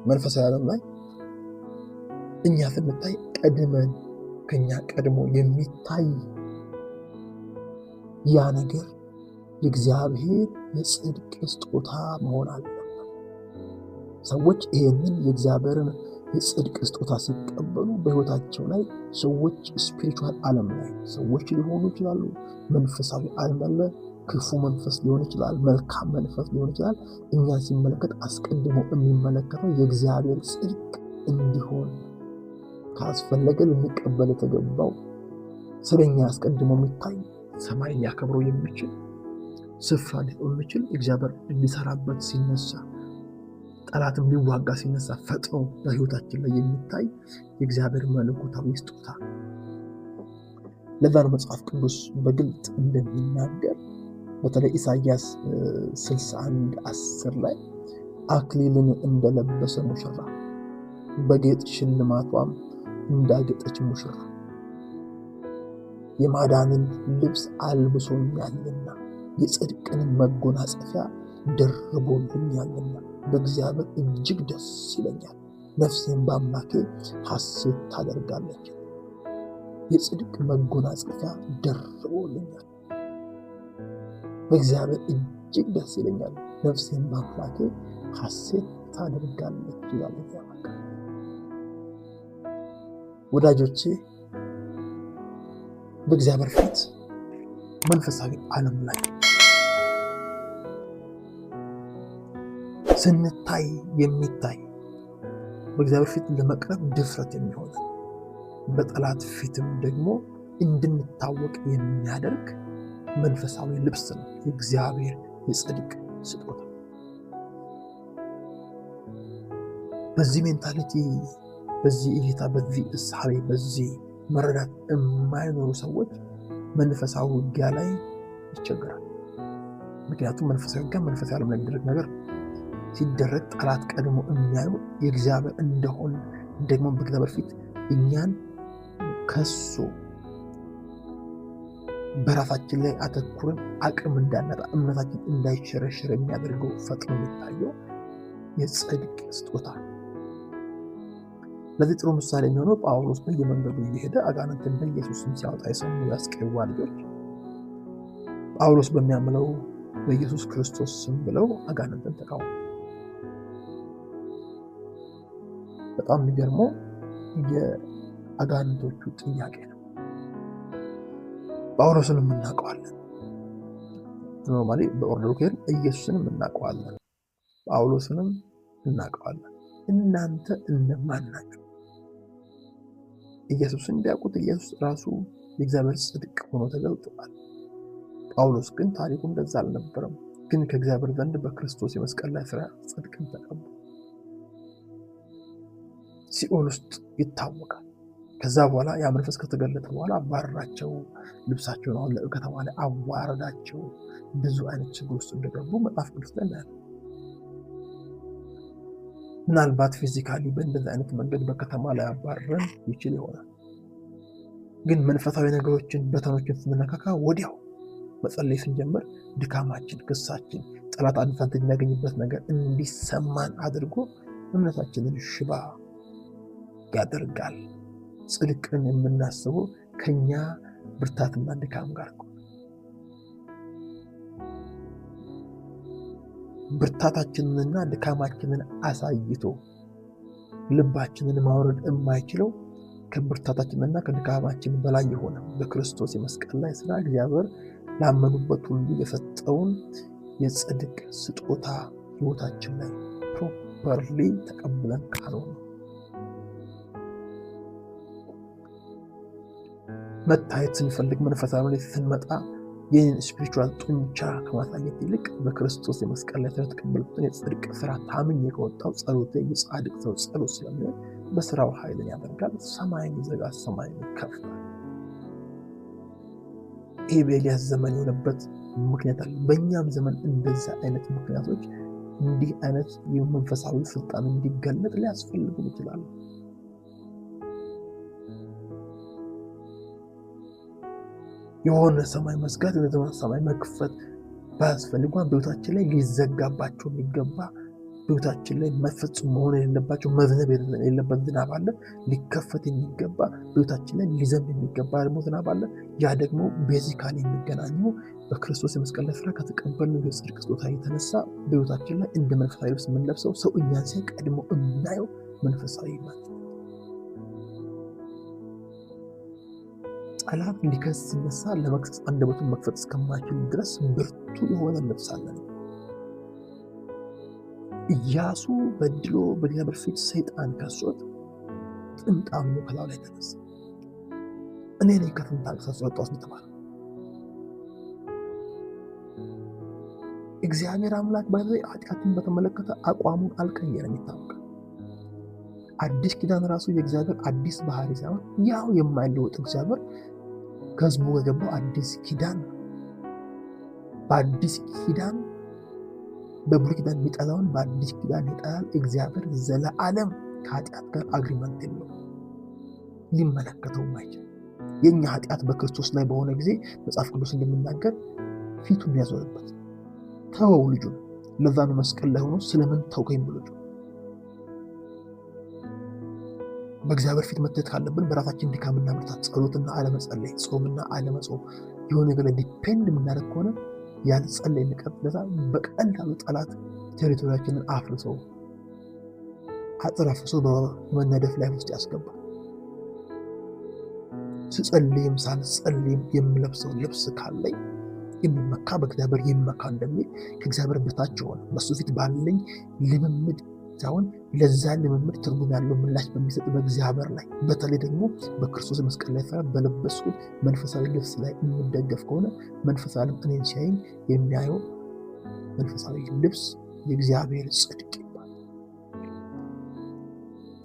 መንፈሳዊ ዓለም ላይ እኛ ስንታይ ቀድመን ከኛ ቀድሞ የሚታይ ያ ነገር የእግዚአብሔር የጽድቅ ስጦታ መሆን አለበት። ሰዎች ይህንን የእግዚአብሔርን የጽድቅ ስጦታ ሲቀበሉ በሕይወታቸው ላይ ሰዎች ስፒሪቹዋል ዓለም ላይ ሰዎች ሊሆኑ ይችላሉ። መንፈሳዊ ዓለም ያለ ክፉ መንፈስ ሊሆን ይችላል፣ መልካም መንፈስ ሊሆን ይችላል። እኛን ሲመለከት አስቀድሞ የሚመለከተው የእግዚአብሔር ጽድቅ እንዲሆን ካስፈለገ ልንቀበል የተገባው ስለኛ አስቀድሞ የሚታይ ሰማይን ሊያከብረው የሚችል ስፍራ ሊሆን የሚችል እግዚአብሔር ሊሰራበት ሲነሳ ጠላትም ሊዋጋ ሲነሳ ፈጥኖ በሕይወታችን ላይ የሚታይ የእግዚአብሔር መለኮታዊ ስጦታ። ለዛ ነው መጽሐፍ ቅዱስ በግልጥ እንደሚናገር በተለይ ኢሳይያስ 61:10 ላይ አክሊልን እንደለበሰ ሙሽራ በጌጥ ሽልማቷም እንዳጌጠች ሙሽራ የማዳንን ልብስ አልብሶኛልና የጽድቅንም መጎናጸፊያ ደርቦልኛልና በእግዚአብሔር እጅግ ደስ ይለኛል፣ ነፍሴም በአምላኬ ሐሴት ታደርጋለች። የጽድቅ መጎናጸፊያ ደርቦልኛል። በእግዚአብሔር እጅግ ደስ ይለኛል፣ ነፍሴን በአምላኬ ሐሴት ታደርጋለች ይላል እግዚአብሔር። ወዳጆቼ በእግዚአብሔር ፊት መንፈሳዊ ዓለም ላይ ስንታይ የሚታይ በእግዚአብሔር ፊት ለመቅረብ ድፍረት የሚሆን በጠላት ፊትም ደግሞ እንድንታወቅ የሚያደርግ መንፈሳዊ ልብስ ነው የእግዚአብሔር የጽድቅ ስጦታ። በዚህ ሜንታሊቲ፣ በዚህ እይታ፣ በዚህ እሳቤ፣ በዚህ መረዳት የማይኖሩ ሰዎች መንፈሳዊ ውጊያ ላይ ይቸገራል። ምክንያቱም መንፈሳዊ ውጊያ መንፈሳዊ ዓለም ላይ የሚደረግ ነገር ሲደረግ ጠላት ቀድሞ የሚያዩ የእግዚአብሔር እንደሆነ ደግሞ በእግዚአብሔር ፊት እኛን ከሱ በራሳችን ላይ አተኩረን አቅም እንዳናጣ እምነታችን እንዳይሸረሸር የሚያደርገው ፈጥኖ የሚታየው የጽድቅ ስጦታ። ለዚህ ጥሩ ምሳሌ የሚሆነው ጳውሎስ በየመንገዱ እየሄደ አጋንንትን በኢየሱስ ስም ሲያወጣ የሰሙ የአስቄዋ ልጆች ጳውሎስ በሚያምለው በኢየሱስ ክርስቶስ ስም ብለው አጋንንትን ተቃወሙ። በጣም የሚገርመው የአጋንንቶቹ ጥያቄ ነው። ጳውሎስንም እናውቀዋለን፣ ኖርማሊ በኦርደሩ ከሄድን ኢየሱስንም እናውቀዋለን፣ ጳውሎስንም እናውቀዋለን። እናንተ እነማን ናችሁ? ኢየሱስን እንዲያውቁት ኢየሱስ ራሱ የእግዚአብሔር ጽድቅ ሆኖ ተገልጧል። ጳውሎስ ግን ታሪኩ እንደዛ አልነበረም። ግን ከእግዚአብሔር ዘንድ በክርስቶስ የመስቀል ላይ ስራ ጽድቅን ተቀበለ። ሲኦል ውስጥ ይታወቃል። ከዛ በኋላ ያ መንፈስ ከተገለጠ በኋላ አባረራቸው፣ ልብሳቸውን አወለቀ፣ ከተማ ላይ አዋረዳቸው። ብዙ አይነት ችግር ውስጥ እንደገቡ መጽሐፍ ቅዱስ ላይ እናያለን። ምናልባት ፊዚካሊ በእንደዚህ አይነት መንገድ በከተማ ላይ አባረረን ይችል ይሆናል። ግን መንፈሳዊ ነገሮችን በተኖችን ስንነካካ ወዲያው መጸለይ ስንጀምር ድካማችን፣ ክሳችን፣ ጠላት አድቫንቴጅ የሚያገኝበት ነገር እንዲሰማን አድርጎ እምነታችንን ሽባ ያደርጋል። ጽድቅን የምናስበው ከኛ ብርታትና ድካም ጋር ነው። ብርታታችንንና ድካማችንን አሳይቶ ልባችንን ማውረድ የማይችለው ከብርታታችንና ከድካማችን በላይ የሆነ በክርስቶስ የመስቀል ላይ ስራ እግዚአብሔር ላመኑበት ሁሉ የሰጠውን የጽድቅ ስጦታ ህይወታችን ላይ ፕሮፐርሊ ተቀብለን ካልሆነ መታየት ስንፈልግ መንፈሳዊ ላይ ስንመጣ ይህን ስፒሪቹዋል ጡንቻ ከማሳየት ይልቅ በክርስቶስ የመስቀል ላይ ስለተቀበልኩትን የጽድቅ ስራ ታምኜ ከወጣው ጸሎቴ የጻድቅ ሰው ጸሎት ስለሚሆን በስራው ኃይልን ያደርጋል፣ ሰማይን ይዘጋል፣ ሰማይን ይከፍታል። ይህ በኤልያስ ዘመን የሆነበት ምክንያት አለ። በእኛም ዘመን እንደዚህ አይነት ምክንያቶች እንዲህ አይነት የመንፈሳዊ ስልጣን እንዲገለጥ ሊያስፈልጉ ይችላሉ። የሆነ ሰማይ መዝጋት፣ የሆነ ሰማይ መክፈት ባያስፈልጓን በህይወታችን ላይ ሊዘጋባቸው የሚገባ በህይወታችን ላይ መፈጸም መሆን የሌለባቸው መዝነብ የሌለበት ዝናብ አለ። ሊከፈት የሚገባ በህይወታችን ላይ ሊዘንብ የሚገባ ደግሞ ዝናብ አለ። ያ ደግሞ ቤዚካሊ የሚገናኘው በክርስቶስ የመስቀል ላይ ስራ ከተቀበልነው የጽድቅ ስጦታ የተነሳ በህይወታችን ላይ እንደ መንፈሳዊ ልብስ የምንለብሰው ሰው እኛን ሲያይ ቀድሞ የምናየው መንፈሳዊ ማለት ነው። ጠላት ሊከስ ሲነሳ ለመክሰስ አንደበቱን መክፈት እስከማይችል ድረስ ብርቱ የሆነ ልብስ አለን። ኢያሱ በድሎ በእግዚአብሔር ፊት ሰይጣን ከሶት ጥምጣሙ ከላዩ ላይ ተነሳ። እኔ ነኝ ከጥምጣም ያወጣሁት ተባለ። እግዚአብሔር አምላክ ባይዘይ ኃጢአትን በተመለከተ አቋሙን አልቀየረም። ይታወቃል። አዲስ ኪዳን ራሱ የእግዚአብሔር አዲስ ባህሪ ሳይሆን ያው የማይለወጥ እግዚአብሔር ከህዝቡ የገባው አዲስ ኪዳን ነው። በአዲስ ኪዳን በብሉይ ኪዳን የሚጠላውን በአዲስ ኪዳን ይጠላል። እግዚአብሔር ዘለዓለም ከኃጢአት ጋር አግሪመንት የለውም፣ ሊመለከተውም አይችልም። የእኛ ኃጢአት በክርስቶስ ላይ በሆነ ጊዜ መጽሐፍ ቅዱስ እንደሚናገር ፊቱን ያዞረበት ተወው ልጁን። ለዛ ነው መስቀል ላይ ሆኖ ስለምን ተውከኝ ብሎ በእግዚአብሔር ፊት መተት ካለብን በራሳችን ድካምና ብርታት፣ ጸሎትና አለመጸለይ፣ ጾምና አለመጾም የሆነ ነገር ላይ ዲፔንድ የምናደርግ ከሆነ ያልጸለይን ቀጥታ በቀላሉ ጠላት ቴሪቶሪያችንን አፍርሶ አጥራፍሶ በመነደፍ ላይ ውስጥ ያስገባል። ስጸልይም ሳልጸልይም የምለብሰው ልብስ ካለኝ የሚመካ በእግዚአብሔር ይመካ እንደሚል ከእግዚአብሔር በታች ሆነ በሱ ፊት ባለኝ ልምምድ ሳይሆን ለዛ ልምምድ ትርጉም ያለው ምላሽ በሚሰጥ በእግዚአብሔር ላይ በተለይ ደግሞ በክርስቶስ መስቀል ላይ ፈራ በለበስኩት መንፈሳዊ ልብስ ላይ የምደገፍ ከሆነ መንፈሳዊ ዓለም እኔን ሲያየኝ የሚያየው መንፈሳዊ ልብስ የእግዚአብሔር ጽድቅ ይባላል።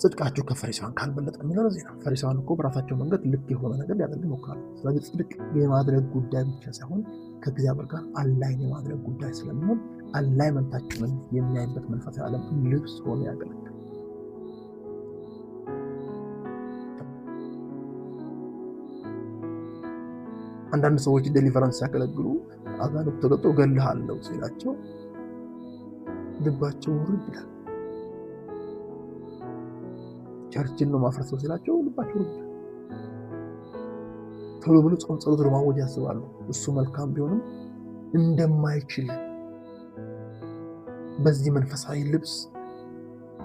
ጽድቃቸው ከፈሪሳውያን ካልበለጠ የሚለው ለዚህ ነው። ፈሪሳውያን እኮ በራሳቸው መንገድ ልክ የሆነ ነገር ሊያደርጉ ይሞክራሉ። ስለዚህ ጽድቅ የማድረግ ጉዳይ ብቻ ሳይሆን ከእግዚአብሔር ጋር አላይን የማድረግ ጉዳይ ስለሚሆን አላይመንታችንን የሚያይበት መንፈሳዊ ዓለም ልብስ ሆኖ ያገለግላል። አንዳንድ ሰዎች ዴሊቨራንስ ሲያገለግሉ አጋንንት ተገልጦ እገልሃለሁ ሲላቸው ልባቸው ውርድ ይላል። ቸርችን ነው ማፍረሰው ሲላቸው ልባቸው ውርድ ይላል። ቶሎ ብሎ ጾም ጸሎት ለማወጅ ያስባሉ። እሱ መልካም ቢሆንም እንደማይችል በዚህ መንፈሳዊ ልብስ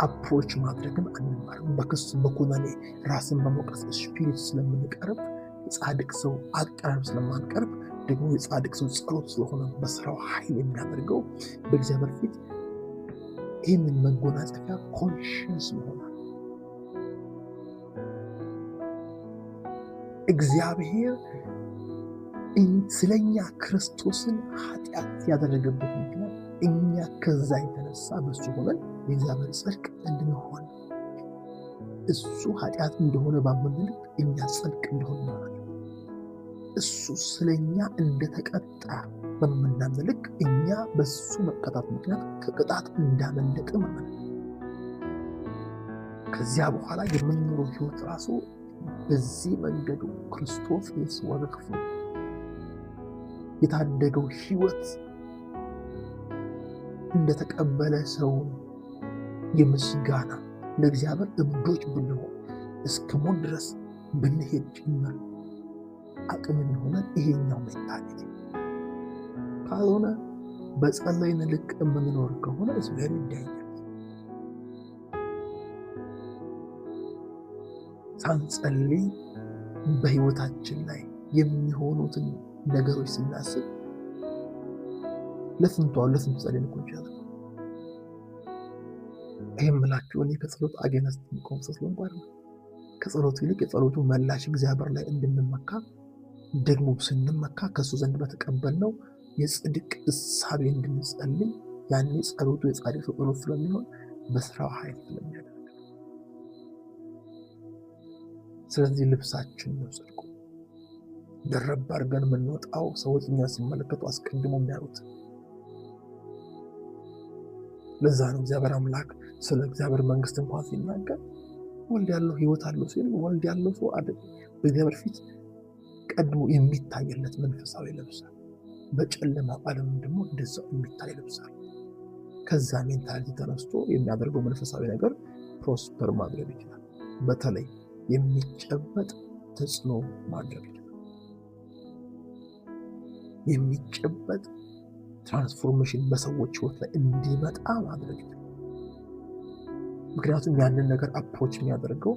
አፕሮች ማድረግን አንማርም። በክስ በኩነኔ ራስን በመውቀስ ስፒሪት ስለምንቀርብ የጻድቅ ሰው አቀራረብ ስለማንቀርብ ደግሞ የጻድቅ ሰው ጸሎት ስለሆነ በስራው ኃይል የሚያደርገው በእግዚአብሔር ፊት ይህንን መጎናጸፊያ ኮንሽንስ ይሆናል። እግዚአብሔር ስለኛ ክርስቶስን ኃጢአት ያደረገበት ምክንያት እኛ ከዛ የተነሳ በሱ ሆነን የእግዚአብሔር ጽድቅ እንድንሆን እሱ ኃጢአት እንደሆነ ባመንን እኛ ጽድቅ እንደሆነ ማለት ነው። እሱ ስለኛ እንደተቀጣ በምናምን ልክ እኛ በሱ መቀጣት ምክንያት ከቅጣት እንዳመለጠ ማለት ነው። ከዚያ በኋላ የምንኖረው ህይወት ራሱ በዚህ መንገዱ ክርስቶስ የሰው ክፍል የታደገው ህይወት እንደተቀበለ ሰው የምስጋና ለእግዚአብሔር እብዶች ብንሆን እስከ ሞት ድረስ ብንሄድ ጭምር አቅም የሚሆነ ይሄኛው ሜንታሊቲ ካልሆነ በጸለይን ልክ የምንኖር ከሆነ እስበር ይዳኛል። ሳንጸልይ በህይወታችን ላይ የሚሆኑትን ነገሮች ስናስብ ለስንቱ ጸልይ ልኮ ይችላል። ይህም ምላችሁ እኔ ከጸሎት አጌነስት የሚቆም ሰው ስለሆንኩ አይደለም። ከጸሎቱ ይልቅ የጸሎቱ መላሽ እግዚአብሔር ላይ እንድንመካ ደግሞ ስንመካ ከእሱ ዘንድ በተቀበልነው የጽድቅ እሳቤ እንድንጸልይ ያኔ ጸሎቱ የጻድቅ ሰው ጸሎት ስለሚሆን በስራው ኃይል ስለሚያደርግ ስለዚህ ልብሳችን ነው ጽድቁ። ደረብ አድርገን የምንወጣው ሰዎች እኛ ሲመለከቱ አስቀድሞ የሚያዩት። ለዛ ነው እግዚአብሔር አምላክ ስለ እግዚአብሔር መንግስት እንኳን ሲናገር ወልድ ያለው ህይወት አለው ሲል ወልድ ያለው ሰው አይደል በእግዚአብሔር ፊት ቀድሞ የሚታይለት መንፈሳዊ ልብስ፣ በጨለማ ዓለም ደግሞ እንደዛው የሚታይ ልብስ። ከዛ ሜንታሊቲ ተነስቶ የሚያደርገው መንፈሳዊ ነገር ፕሮስፐር ማድረግ ይችላል። በተለይ የሚጨበጥ ተጽዕኖ ማድረግ ይችላል። የሚጨበጥ ትራንስፎርሜሽን በሰዎች ህይወት ላይ እንዲመጣ ማድረግ ይችላል። ምክንያቱም ያንን ነገር አፕሮች የሚያደርገው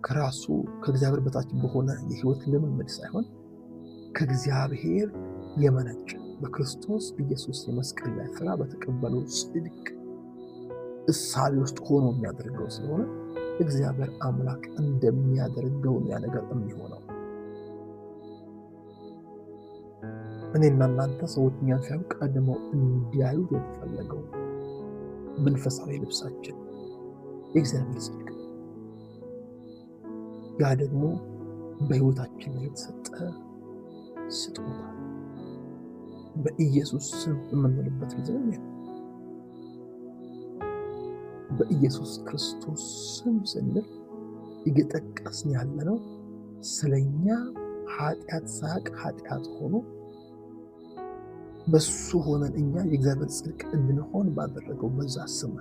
ከራሱ ከእግዚአብሔር በታች በሆነ የህይወት ልምምድ ሳይሆን ከእግዚአብሔር የመነጨ በክርስቶስ ኢየሱስ የመስቀል ላይ ስራ በተቀበለው ጽድቅ እሳቤ ውስጥ ሆኖ የሚያደርገው ስለሆነ እግዚአብሔር አምላክ እንደሚያደርገው ያ ነገር የሚሆነው። እኔና እናንተ ሰዎች እኛን ሲያዩ ቀድመው እንዲያዩ የተፈለገው መንፈሳዊ ልብሳችን የእግዚአብሔር ጽድቅ፣ ያ ደግሞ በህይወታችን ላይ የተሰጠ ስጦታ በኢየሱስ ስም የምንልበት ጊዜ ነው። በኢየሱስ ክርስቶስ ስም ስንል እየጠቀስን ያለነው ስለኛ ኃጢአት ሳያውቅ ኃጢአት ሆኖ በሱ ሆነን እኛ የእግዚአብሔር ጽድቅ እንድንሆን ባደረገው በዛ ስም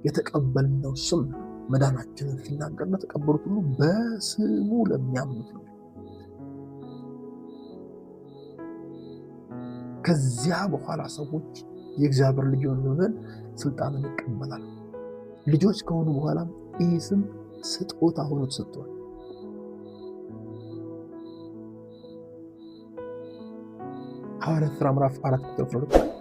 የተቀበልነው ስም መዳናችንን ሲናገር ለተቀበሉት ሁሉ በስሙ ለሚያምኑት ነው። ከዚያ በኋላ ሰዎች የእግዚአብሔር ልጅ የሆኑትን ስልጣንን ይቀበላሉ። ልጆች ከሆኑ በኋላ ይህ ስም ስጦታ ሆኖ ተሰጥቷል። ሐዋርያት ሥራ ምዕራፍ 4 ቁጥር 12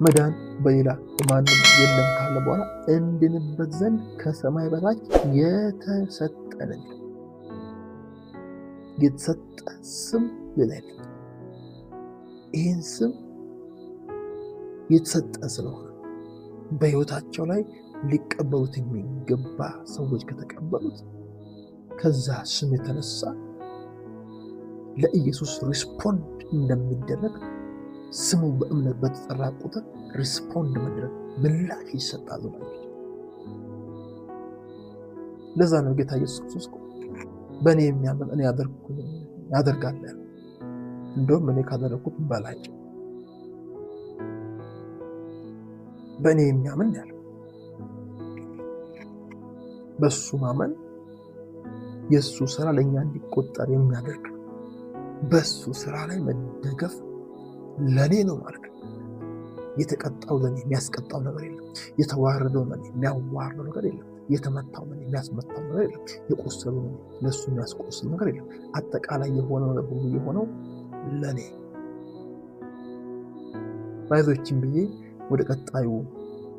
መዳን በሌላ ማንም የለም ካለ በኋላ እንድንበት ዘንድ ከሰማይ በታች የተሰጠን የተሰጠ ስም ሌላ የለም። ይህን ስም የተሰጠ ስለሆነ በሕይወታቸው ላይ ሊቀበሉት የሚገባ ሰዎች ከተቀበሉት ከዛ ስም የተነሳ ለኢየሱስ ሪስፖንድ እንደሚደረግ ስሙ በእምነት በተጠራ ቁጥር ሪስፖንድ መድረግ ምላሽ ይሰጣሉ ማለት ነው። ለዛ ነው ጌታ ኢየሱስ ክርስቶስ በእኔ የሚያምን እኔ ያደርጋለሁ፣ እንደውም እኔ ካደረግኩት በላይ በእኔ የሚያምን ያለው። በሱ ማመን የእሱ ስራ ለእኛ እንዲቆጠር የሚያደርግ በሱ ስራ ላይ መደገፍ ለኔ ነው ማለት ነው። የተቀጣው ለኔ የሚያስቀጣው ነገር የለም። የተዋረደው ለኔ የሚያዋርደው ነገር የለም። የተመታው ለኔ የሚያስመታው ነገር የለም። የቆሰለው ለኔ ለሱ የሚያስቆስል ነገር የለም። አጠቃላይ የሆነው ነገር ሁሉ የሆነው ለኔ። ባይዞችን ብዬ ወደ ቀጣዩ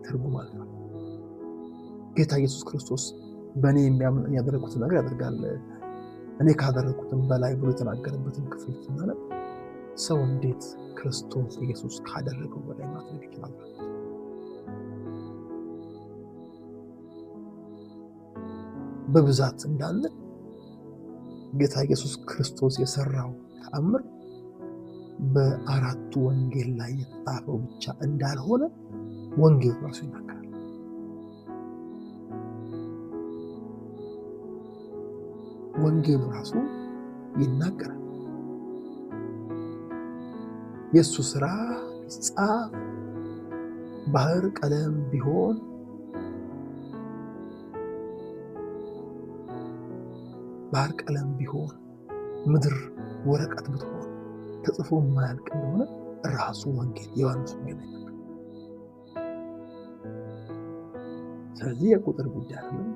ትርጉም አልፋለሁ። ጌታ ኢየሱስ ክርስቶስ በእኔ የሚያምን ያደረኩትን ነገር ያደርጋል፣ እኔ ካደረኩትም በላይ ብሎ የተናገረበትን ክፍል ስናነብ ሰው እንዴት ክርስቶስ ኢየሱስ ካደረገው በላይ ማድረግ ይችላል? በብዛት እንዳለ ጌታ ኢየሱስ ክርስቶስ የሰራው ተአምር በአራቱ ወንጌል ላይ የተጻፈው ብቻ እንዳልሆነ ወንጌል ራሱ ይናገራል። ወንጌል ራሱ ይናገራል። የእሱ ስራ ሲጻፍ ባህር ቀለም ቢሆን ምድር ወረቀት ብትሆን ተጽፎ የማያልቅ እንደሆነ ራሱ ወንጌል ዮሐንስ ወንጌል ይናገራል። ስለዚህ የቁጥር ጉዳይ አይደለም።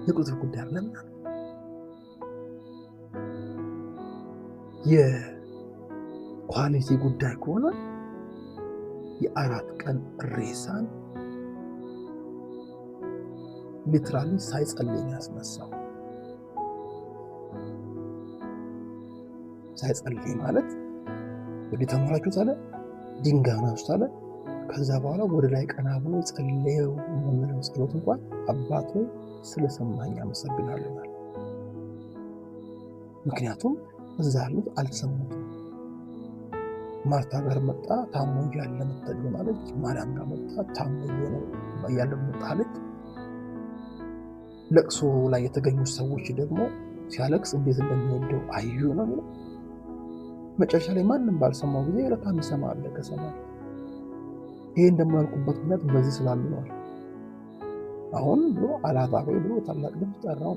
የቁጥር ጉዳይ አይደለም። የኳሊቲ ጉዳይ ከሆነ የ4 ቀን ሬሳን ሊትራሊ ሳይጸልይ ያስነሳው። ሳይጸልይ ማለት ወደ ተመራቹት አለ ድንጋዩን አንስቶ አለ። ከዛ በኋላ ወደ ላይ ቀና ብሎ ጸለየው። የምንለው ጸሎት እንኳን አባት ሆይ ስለሰማኝ አመሰግናለሁ። ምክንያቱም እዛ ያሉት አልሰሙትም። ማርታ ጋር መጣ ታሞ እያለ መጣ ማለት፣ ማርያም ጋር መጣ ታሞ እያለ መጣ አለች። ለቅሶ ላይ የተገኙ ሰዎች ደግሞ ሲያለቅስ እንዴት እንደሚወደው አዩ ነው የሚለው። መጨረሻ ላይ ማንም ባልሰማው ጊዜ ለካ የሚሰማ አለ ከሰማይ። ይሄ እንደማልኩበት ምክንያት በዚህ ስላሉ ነው። አሁን ብሎ አላዛር ብሎ ታላቅ ድምፅ ጠራው።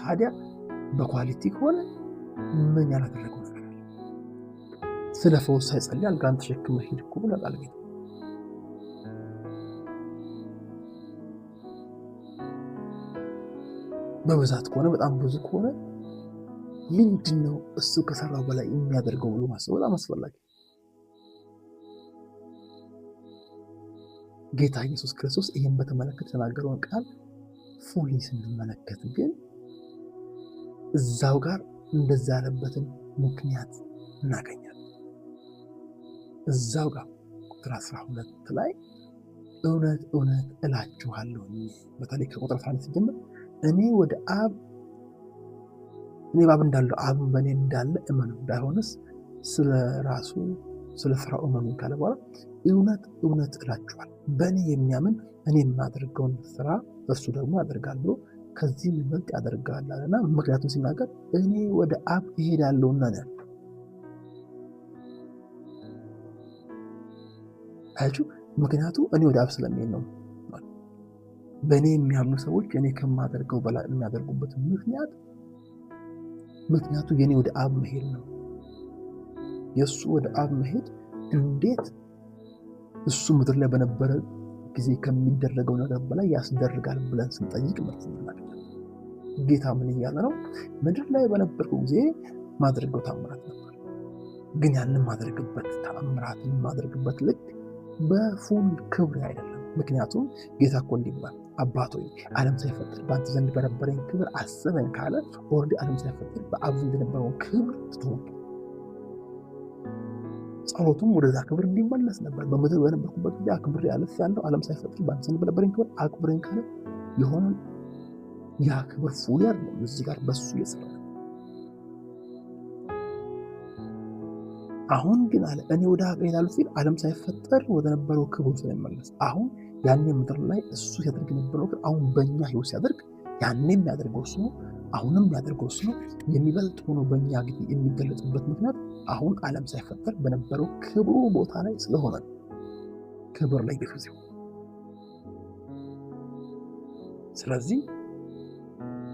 ታዲያ በኳሊቲ ከሆነ ምን ያላደረገው ነገር አለ? ስለ ፈውስ ሳይጸልይ አልጋን ተሸክመ ሂድ እኮ ብሎ ቃል ጌታ። በብዛት ከሆነ በጣም ብዙ ከሆነ ምንድነው እሱ ከሰራው በላይ የሚያደርገው ብሎ ማሰብ በጣም አስፈላጊ። ጌታ ኢየሱስ ክርስቶስ ይህን በተመለከተ የተናገረውን ቃል ፉሊ ስንመለከት ግን እዛው ጋር እንደዛ ያለበትን ምክንያት እናገኛለን። እዛው ጋር ቁጥር 12 ላይ እውነት እውነት እላችኋለሁ፣ በተለይ ከቁጥር 1 ሲጀምር እኔ ወደ አብ እኔ በአብ እንዳለው አብን በእኔ እንዳለ እመኑ፣ ባይሆንስ ስለ ራሱ ስለ ስራው እመኑ ካለ በኋላ እውነት እውነት እላችኋለሁ በእኔ የሚያምን እኔ የማደርገውን ስራ እርሱ ደግሞ ያደርጋል ብሎ ከዚህ የሚበልጥ ያደርጋልና ምክንያቱም ሲናገር እኔ ወደ አብ እሄዳለሁና ነው። አያችሁ፣ ምክንያቱ እኔ ወደ አብ ስለሚሄድ ነው። በእኔ የሚያምኑ ሰዎች እኔ ከማደርገው በላይ የሚያደርጉበት ምክንያቱ የኔ ወደ አብ መሄድ ነው። የእሱ ወደ አብ መሄድ እንዴት እሱ ምድር ላይ በነበረ ጊዜ ከሚደረገው ነገር በላይ ያስደርጋል ብለን ስንጠይቅ መልስ እናገኛለን። ጌታ ምን እያለ ነው? ምድር ላይ በነበርኩ ጊዜ ማድረገው ታምራት ነበር፣ ግን ያንን ማድረግበት ተአምራትን ማድረግበት ልክ በፉል ክብር አይደለም። ምክንያቱም ጌታ እኮ እንዲህ ብሏል፣ አባት ሆይ ዓለም ሳይፈጠር በአንተ ዘንድ በነበረኝ ክብር አስበኝ ካለ ኦልሬዲ ዓለም ሳይፈጠር በአብ ዘንድ የነበረውን ክብር ትቶ ጸሎቱም ወደዛ ክብር እንዲመለስ ነበር። በምድር በነበርኩበት ጊዜ አክብሬ አልፌአለሁ፣ ዓለም ሳይፈጠር በአንተ ዘንድ በነበረኝ ክብር አክብረኝ ካለ የሆነ ያ ክብር ፉል አይደለም። እዚህ ጋር በሱ እየሰራ አሁን ግን አለ እኔ ወደ አብ እሄዳለሁ ሲል ዓለም ሳይፈጠር ወደ ነበረው ክብሩ ስለሚመለስ አሁን ያኔ ምድር ላይ እሱ ሲያደርግ የነበረው አሁን በእኛ ህይወት ሲያደርግ ያኔ የሚያደርገው እሱ ነው፣ አሁንም የሚያደርገው እሱ ነው። የሚበልጥ ሆኖ በእኛ ጊዜ የሚገለጽበት ምክንያት አሁን ዓለም ሳይፈጠር በነበረው ክብሩ ቦታ ላይ ስለሆነ ክብር ላይ ጌታ ሲሆን፣ ስለዚህ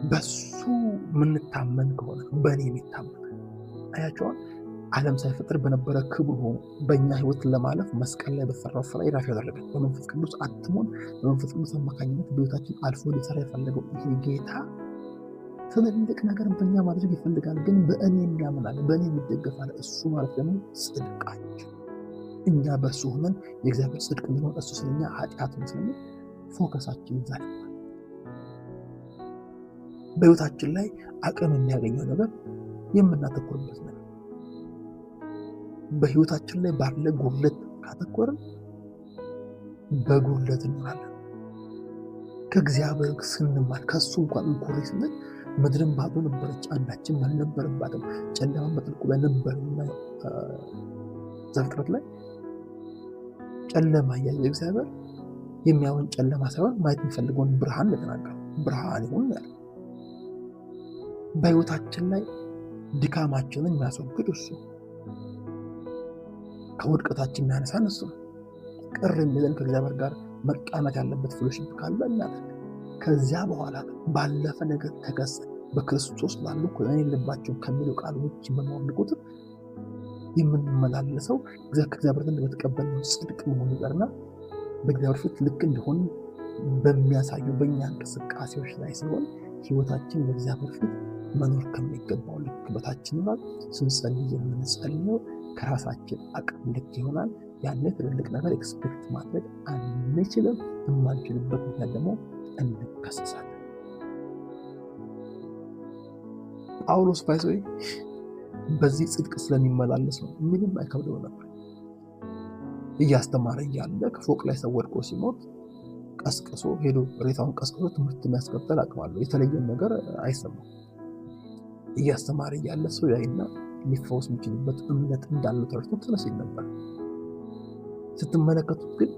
በሱ የምንታመን ከሆነ በእኔ የሚታመን አያቸዋል። ዓለም ሳይፈጠር በነበረ ክብር ሆኖ በእኛ ህይወት ለማለፍ መስቀል ላይ በተሰራው ስራ የራሱ ያደረገ በመንፈስ ቅዱስ አትሞን በመንፈስ ቅዱስ አማካኝነት በህይወታችን አልፎ ሊሰራ የፈለገው ይሄ ጌታ ትልልቅ ነገር በእኛ ማድረግ ይፈልጋል። ግን በእኔ የሚያምናል፣ በእኔ የሚደገፋል። እሱ ማለት ደግሞ ጽድቃችን፣ እኛ በእሱ ሆነን የእግዚአብሔር ጽድቅ እንሆን፣ እሱ ስለኛ ኃጢአት መስለን ፎከሳችን ይዛል። በህይወታችን ላይ አቅም የሚያገኘው ነገር የምናተኩርበት ነገር በህይወታችን ላይ ባለ ጉድለት ካተኮርን በጉድለት እንኖራለን። ከእግዚአብሔር ስንማር ከሱ እንኳን እንኮሪ ስንል ምድርን ባዶ ነበረች፣ አንዳችም አልነበረባትም፣ ጨለማን በጥልቁ ላይ ነበርና ዘፍጥረት ላይ ጨለማ እያየ እግዚአብሔር የሚያውን ጨለማ ሳይሆን ማየት የሚፈልገውን ብርሃን የተናገረው ብርሃን ይሁን ያለ። በህይወታችን ላይ ድካማችንን የሚያስወግድ እሱ፣ ከውድቀታችን የሚያነሳን እሱ ነው። ቅር የሚለን ከእግዚአብሔር ጋር መቃናት ያለበት ፌሎሺፕ ካለ እናደርግ። ከዚያ በኋላ ባለፈ ነገር ተከሰን በክርስቶስ ላሉ ኩነኔ የለባቸው ከሚለው ቃል ውጭ በመሆን ቁጥር የምንመላለሰው ከእግዚአብሔር ዘንድ በተቀበልነው ጽድቅ መሆን ይቀርና በእግዚአብሔር ፊት ልክ እንደሆን በሚያሳዩ በእኛ እንቅስቃሴዎች ላይ ሲሆን ህይወታችን በእግዚአብሔር ፊት መኖር ከሚገባው ልክ በታች ይሆናል። ስንጸልይ የምንጸልየው ከራሳችን አቅም ልክ ይሆናል። ያኔ ትልልቅ ነገር ኤክስፔክት ማድረግ አንችልም። የማንችልበት ምክንያት ደግሞ እንከሰሳለን። ጳውሎስ ባይዘይ በዚህ ጽድቅ ስለሚመላለስ ነው ምንም አይከብደው ነበር። እያስተማረ እያለ ከፎቅ ላይ ሰው ወድቆ ሲሞት ቀስቅሶ ሄዶ ሬሳውን ቀስቅሶ ትምህርት የሚያስቀጥል አቅም አለው። የተለየ ነገር አይሰማም። እያስተማረ እያለ ሰው ያይና ሊፈወስ የሚችልበት እምነት እንዳለው ተረድቶ ተነስ ይል ነበር። ስትመለከቱት ግን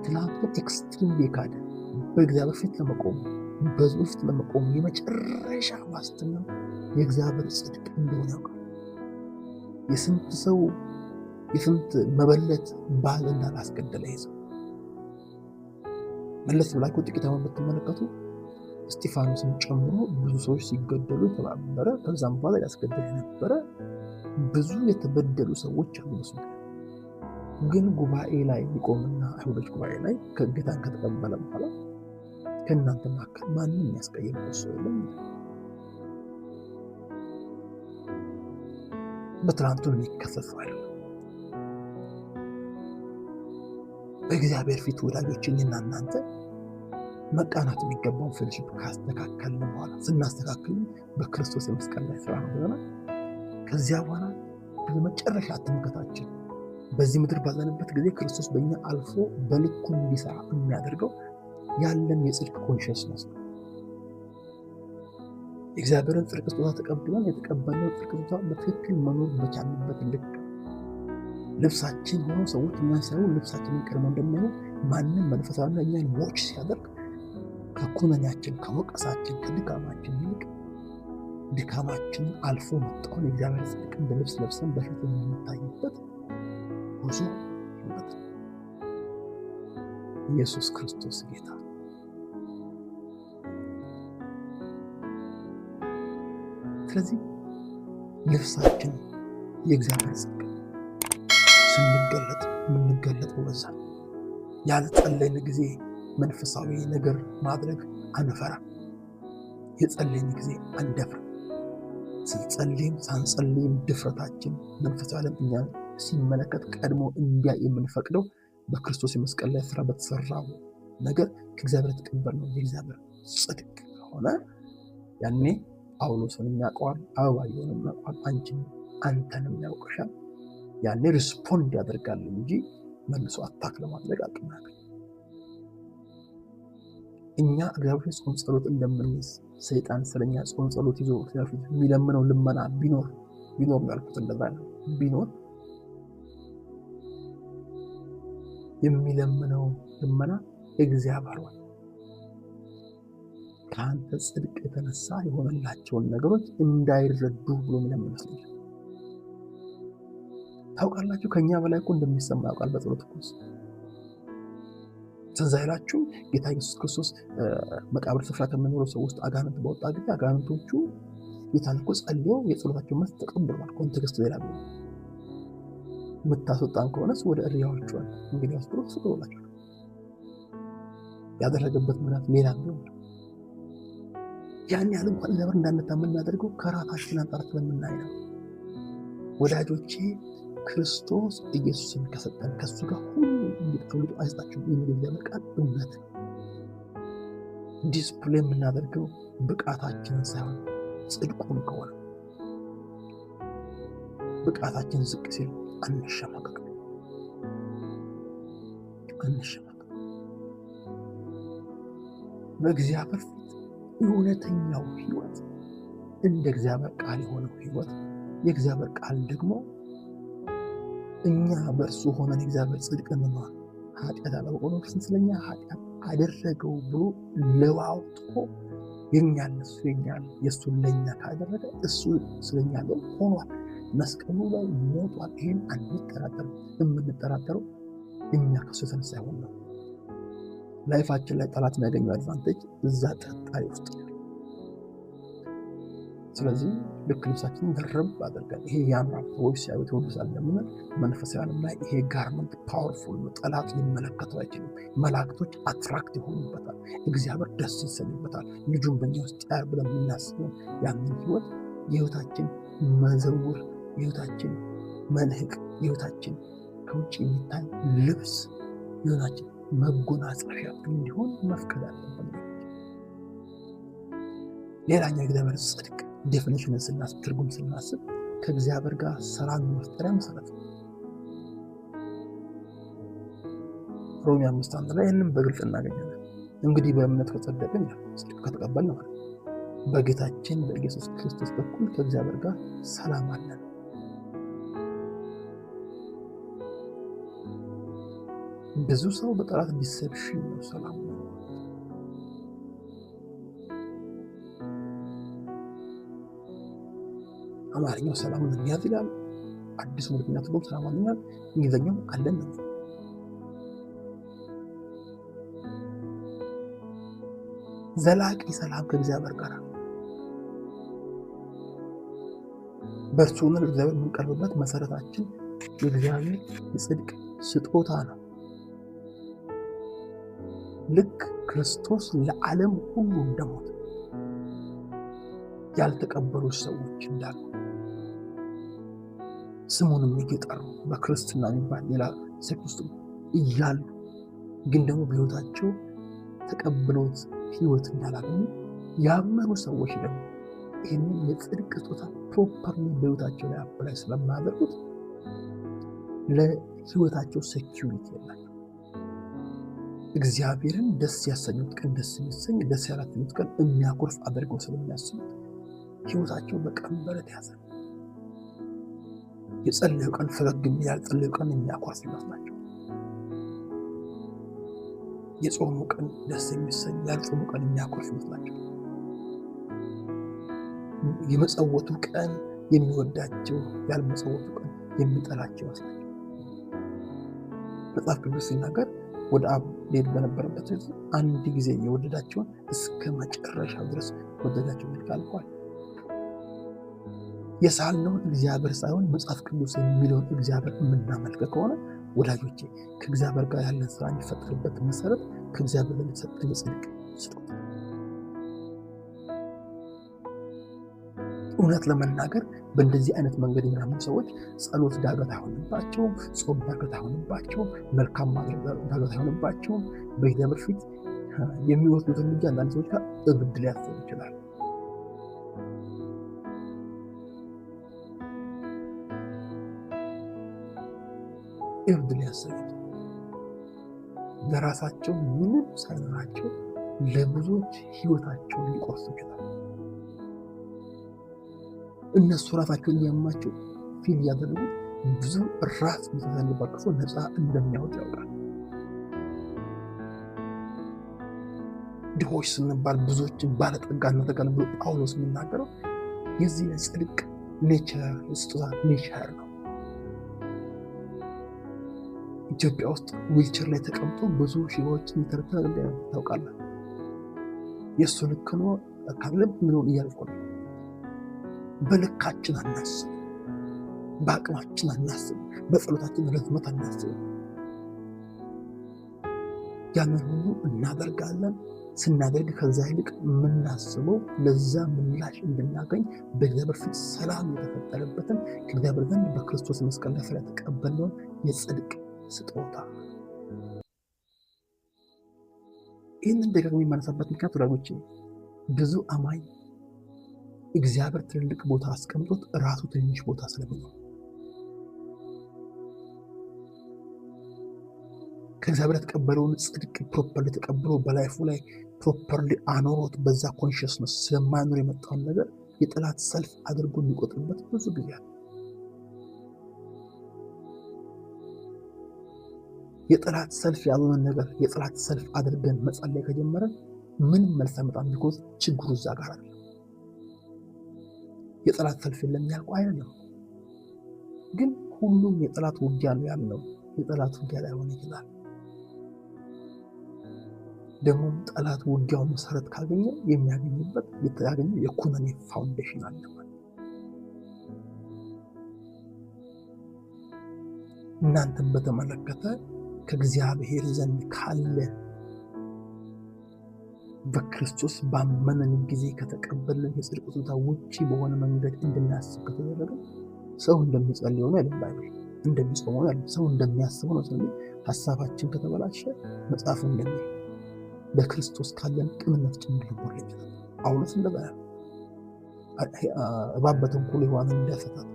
ትላንቱን ኤክስትሪም የካደ በእግዚአብሔር ፊት ለመቆም በሕዝቡ ፊት ለመቆም የመጨረሻ ዋስትና የእግዚአብሔር ጽድቅ እንደሆነ ያውቃል። የስንት ሰው የስንት መበለት ባል እንዳላስገደለ ይዘው መለስ ብላችሁ ጥቂት አሁን ብትመለከቱ እስጢፋኖስን ጨምሮ ብዙ ሰዎች ሲገደሉ የተባበረ ከዛም በኋላ ያስገደለ የነበረ ብዙ የተበደሉ ሰዎች አሉ። ግን ጉባኤ ላይ ይቆምና አይሁዶች ጉባኤ ላይ ከጌታን ከተቀበለ በኋላ ከእናንተ መካከል ማንም ያስቀየም ሰው የለም፣ በትላንቱ የሚከሰስ አይደለም። በእግዚአብሔር ፊት ወዳጆችን እና እናንተ መቃናት የሚገባውን ፌሎሺፕ ካስተካከልን በኋላ ስናስተካክል በክርስቶስ የመስቀል ላይ ስራ ነው ብለናል። ከዚያ በኋላ በመጨረሻ ትምክህታችን በዚህ ምድር ባለንበት ጊዜ ክርስቶስ በእኛ አልፎ በልኩ እንዲሰራ የሚያደርገው ያለን የጽድቅ ኮንሽስነስ ነው። የእግዚአብሔርን ጽድቅ ስጦታ ተቀብለን የተቀበልነው ጽድቅ ስጦታ በትክክል መኖር በቻልንበት ልክ ልብሳችን ሆኖ ሰዎች እኛን ሳይሆን ልብሳችንን ቀድመው እንደሚሆኑ ማንም መንፈሳዊና እኛን ዎች ሲያደርግ ከኩነኔያችን ከወቀሳችን ከድካማችን ይልቅ ድካማችንን አልፎ መጣውን የእግዚአብሔር ጽድቅ እንደ ልብስ ለብሰን በፊት የምንታይበት ብዙ ህይወት ኢየሱስ ክርስቶስ ጌታ። ስለዚህ ልብሳችን የእግዚአብሔር ጽድቅ ስንገለጥ የምንገለጠው በዛ። ያልጸለይን ጊዜ መንፈሳዊ ነገር ማድረግ አንፈራ። የጸለይን ጊዜ አንደፍር። ስንጸልይም ሳንጸልይም ድፍረታችን መንፈሳዊ ዓለም እኛን ሲመለከት ቀድሞ እንዲያይ የምንፈቅደው በክርስቶስ የመስቀል ላይ ስራ በተሰራው ነገር ከእግዚአብሔር የተቀበልነው የእግዚአብሔር ጽድቅ ከሆነ ያኔ ጳውሎስን ያውቀዋል፣ አበባየሁንም ያውቀዋል፣ አንተንም ያውቅሻል። ያኔ ሪስፖንድ ያደርጋል እንጂ መልሶ አታክ ለማድረግ አቅም ያገኝ። እኛ እግዚአብሔር ጾም ጸሎት እንደምንይዝ ሰይጣን ስለኛ ጾም ጸሎት ይዞ እግዚአብሔር የሚለምነው ልመና ቢኖር ያልኩት እንደዛ ነው። ቢኖር የሚለምነው ልመና እግዚአብሔር ሆይ ከአንተ ጽድቅ የተነሳ የሆነላቸውን ነገሮች እንዳይረዱ ብሎ የሚለምን ይመስለኛል። ታውቃላችሁ ከኛ በላይ እኮ እንደሚሰማ ያውቃል። በጸሎት እኮ ትዝ አይላችሁ ጌታ ኢየሱስ ክርስቶስ መቃብር ስፍራ ከሚኖሩ ሰው ውስጥ አጋንንት በወጣ ጊዜ አጋንንቶቹ ጌታን እኮ ጸልየው የጸሎታቸው መልስ ተቀብለዋል። ኮንቴክስቱ ሌላ ነው። የምታስወጣን ከሆነስ ወደ እሪያዎቹ አለ እንግዲህ አስጥሩ ተሰጥቶላቸው ያደረገበት ምክንያት ሌላ ነው። ያን ያህል እንኳን እግዚአብሔር እንዳንታመን የሚያደርገው ከራሳችን አንጻር ስለምናይ ነው። ወዳጆቼ ክርስቶስ ኢየሱስን ከሰጠን ከሱ ጋር ሁሉ እንዲጠብቁ አይስጣችሁ የሚል እግዚአብሔር ቃል እውነት ነው። ዲስፕሌይ የምናደርገው ብቃታችንን ሳይሆን ጽድቁን ከሆነ ብቃታችን ዝቅ ሲል አንሸማቀቅ። በእግዚአብሔር ፊት እውነተኛው ህይወት እንደ እግዚአብሔር ቃል የሆነው ህይወት የእግዚአብሔር ቃል ደግሞ እኛ በእርሱ ሆነን እግዚአብሔር ጽድቅ እንሆን ኃጢአት አለመሆኑ ክርስቶስ ስለኛ ኃጢአት አደረገው ብሎ ለዋውጦ የኛን እሱ የኛን የእሱን ለኛ ካደረገ እሱ ስለኛ ነው ሆኗል። መስቀሉ ላይ ሞቷል። ይህን አንጠራጠር። የምንጠራጠረው እኛ ከሱ የተነሳ ይሆን ነው። ላይፋችን ላይ ጠላት የሚያገኘው አድቫንቴጅ እዛ ጥርጣሬ ውስጥ ነው። ስለዚህ ልክ ልብሳችንን ደረብ አድርገን ይሄ ያምራል ሰዎች ሲያዩት ይወዱታል እንደምንል መንፈሳዊ ዓለም ላይ ይሄ ጋርመንት ፓወርፉል ነው። ጠላት ሊመለከተው አይችልም። መላእክቶች አትራክት ይሆኑበታል። እግዚአብሔር ደስ ይሰኝበታል። ልጁን በእኛ ውስጥ ያር ብለን የምናስበው ያንን ህይወት የህይወታችን መዘውር፣ የህይወታችን መልህቅ፣ የህይወታችን ከውጭ የሚታይ ልብስ፣ የህይወታችን መጎናጸፊያ እንዲሆን መፍቀድ አለብን። ሌላኛው የእግዚአብሔር ጽድቅ ዴፊኒሽንን ስናስብ ትርጉም ስናስብ ከእግዚአብሔር ጋር ሰላም መፍጠሪያ መሰረት ነው። ሮሜ 5:1 ላይ ይህንም በግልጽ እናገኛለን። እንግዲህ በእምነት ከጸደቅን ጽድቅ ከተቀበልን ማለት በጌታችን በኢየሱስ ክርስቶስ በኩል ከእግዚአብሔር ጋር ሰላም አለን። ብዙ ሰው በጠላት ዲሴፕሽን ነው ሰላም ነው። አማርኛው ሰላምን የሚያዝ ይላል። አዲስ ወርድኛ ትርጉም ሰላም ይላል። እንግሊዘኛው አለን ነው። ዘላቂ ሰላም ከእግዚአብሔር ጋር በእርሱ ሆነን እግዚአብሔር የምንቀርብበት መሰረታችን የእግዚአብሔር የጽድቅ ስጦታ ነው። ልክ ክርስቶስ ለዓለም ሁሉ እንደሞተ ያልተቀበሉ ሰዎች እንዳሉ ስሙንም እየጠሩ በክርስትና የሚባል ሌላ ሴክት ውስጥ እያሉ ግን ደግሞ በሕይወታቸው ተቀብሎት ሕይወት እንዳላገኙ ያመኑ ሰዎች ደግሞ ይህንን የጽድቅ ስጦታ ፕሮፐርሊ በሕይወታቸው ላይ አፕላይ ስለማያደርጉት ለሕይወታቸው ሴኪዩሪቲ የላቸው። እግዚአብሔርን ደስ ያሰኙት ቀን ደስ የሚሰኝ፣ ደስ ያላሰኙት ቀን የሚያኮርፍ አድርገው ስለሚያስቡት ሕይወታቸው በቀንበረት ያዘ። የጸለዩ ቀን ፈገግ የሚል፣ ያልጸለዩ ቀን የሚያኮርፍ ይመስላቸው። የጾሙ ቀን ደስ የሚሰኝ፣ ያልጾሙ ቀን የሚያኮርፍ ይመስላቸው። የመጸወቱ ቀን የሚወዳቸው፣ ያልመጸወቱ ቀን የሚጠላቸው ይመስላቸው። መጽሐፍ ቅዱስ ሲናገር ወደ አብ ሊሄድ በነበረበት አንድ ጊዜ የወደዳቸውን እስከ መጨረሻው ድረስ ወደዳቸው የሚል ቃል እንኳን የሳልነውን እግዚአብሔር ሳይሆን መጽሐፍ ቅዱስ የሚለውን እግዚአብሔር የምናመልክ ከሆነ ወዳጆቼ ከእግዚአብሔር ጋር ያለን ስራ የሚፈጠርበት መሰረት ከእግዚአብሔር የተሰጠን የጽድቅ ስጦታ። እውነት ለመናገር በእንደዚህ አይነት መንገድ የሚያምኑ ሰዎች ጸሎት ዳገት አይሆንባቸውም፣ ጾም ዳገት አይሆንባቸውም፣ መልካም ማድረግ ዳገት አይሆንባቸውም። በእግዚአብሔር ፊት የሚወስዱት እርምጃ አንዳንድ ሰዎች ጋር እብድ ሊያሰብ ይችላል። እብድ ሊያሰብ ለራሳቸው ምንም ሳይኖራቸው ለብዙዎች ህይወታቸውን ሊቆርሱ ይችላል። እነሱ ራሳቸውን እያማቸው ፊል እያደረጉ ብዙ ራስ ምታሳልባቸው ሰው ነፃ እንደሚያወጡ ያውቃል። ድሆች ስንባል ብዙዎችን ባለጠጋ እናደርጋለን ብሎ ጳውሎስ የሚናገረው የዚህ የጽድቅ ኔቸር ስጦታ ኔቸር ነው። ኢትዮጵያ ውስጥ ዊልቸር ላይ ተቀምጦ ብዙ ሺዎች የሚተረተር ታውቃለህ። የእሱ ልክ ነው ካለም ምንሆን እያልኩ ነው። በልካችን አናስብ፣ በአቅማችን አናስብ፣ በጸሎታችን ርዝመት አናስብ። ያንን ሁሉ እናደርጋለን። ስናደርግ ከዛ ይልቅ የምናስበው ለዛ ምላሽ እንድናገኝ በእግዚአብሔር ፊት ሰላም የተፈጠረበትን ከእግዚአብሔር ዘንድ በክርስቶስ መስቀል ላይ ስለተቀበልነውን የጽድቅ ስጦታ። ይህንን ደጋግሜ የማነሳበት ምክንያት ወዳጆቼ ብዙ አማኝ እግዚአብሔር ትልልቅ ቦታ አስቀምጦት ራሱ ትንሽ ቦታ ስለሚኖር ከእግዚአብሔር የተቀበለውን ጽድቅ ፕሮፐርሊ ተቀብሎ በላይፉ ላይ ፕሮፐርሊ አኖሮት በዛ ኮንሽስነስ ስለማይኖር የመጣውን ነገር የጠላት ሰልፍ አድርጎ የሚቆጥርበት ብዙ ጊዜ አለ። የጠላት ሰልፍ ያልሆነ ነገር የጠላት ሰልፍ አድርገን መጸለይ ከጀመረን ምንም መልስ አይመጣም። ቢኮዝ ችግሩ እዛ ጋር አለ። የጠላት ሰልፍ የለም ያልኩ አይደለም፣ ግን ሁሉም የጠላት ውጊያ ነው ያለው። የጠላት ውጊያ ላይሆን ይችላል። ደግሞ ጠላት ውጊያው መሰረት ካገኘ የሚያገኝበት የተያገኘው የኩነኔ ፋውንዴሽን አለ። እናንተን በተመለከተ ከእግዚአብሔር ዘንድ ካለ በክርስቶስ ባመነን ጊዜ ከተቀበልን የጽድቅ ስጦታ ውጪ በሆነ መንገድ እንድናስብ ከተደረገ ሰው እንደሚጸልየው ነው አይደለም፣ ባይብል እንደሚጾመው ነው አይደለም፣ ሰው እንደሚያስበው ነው። ስለዚህ ሐሳባችን ከተበላሸ መጽሐፍ እንደሚል በክርስቶስ ካለን ቅንነት ጭምር ሊሞላ ይችላል። ጳውሎስ እንደዛ ያለ እባብ በተንኮሉ ሔዋንን እንዳያሳታት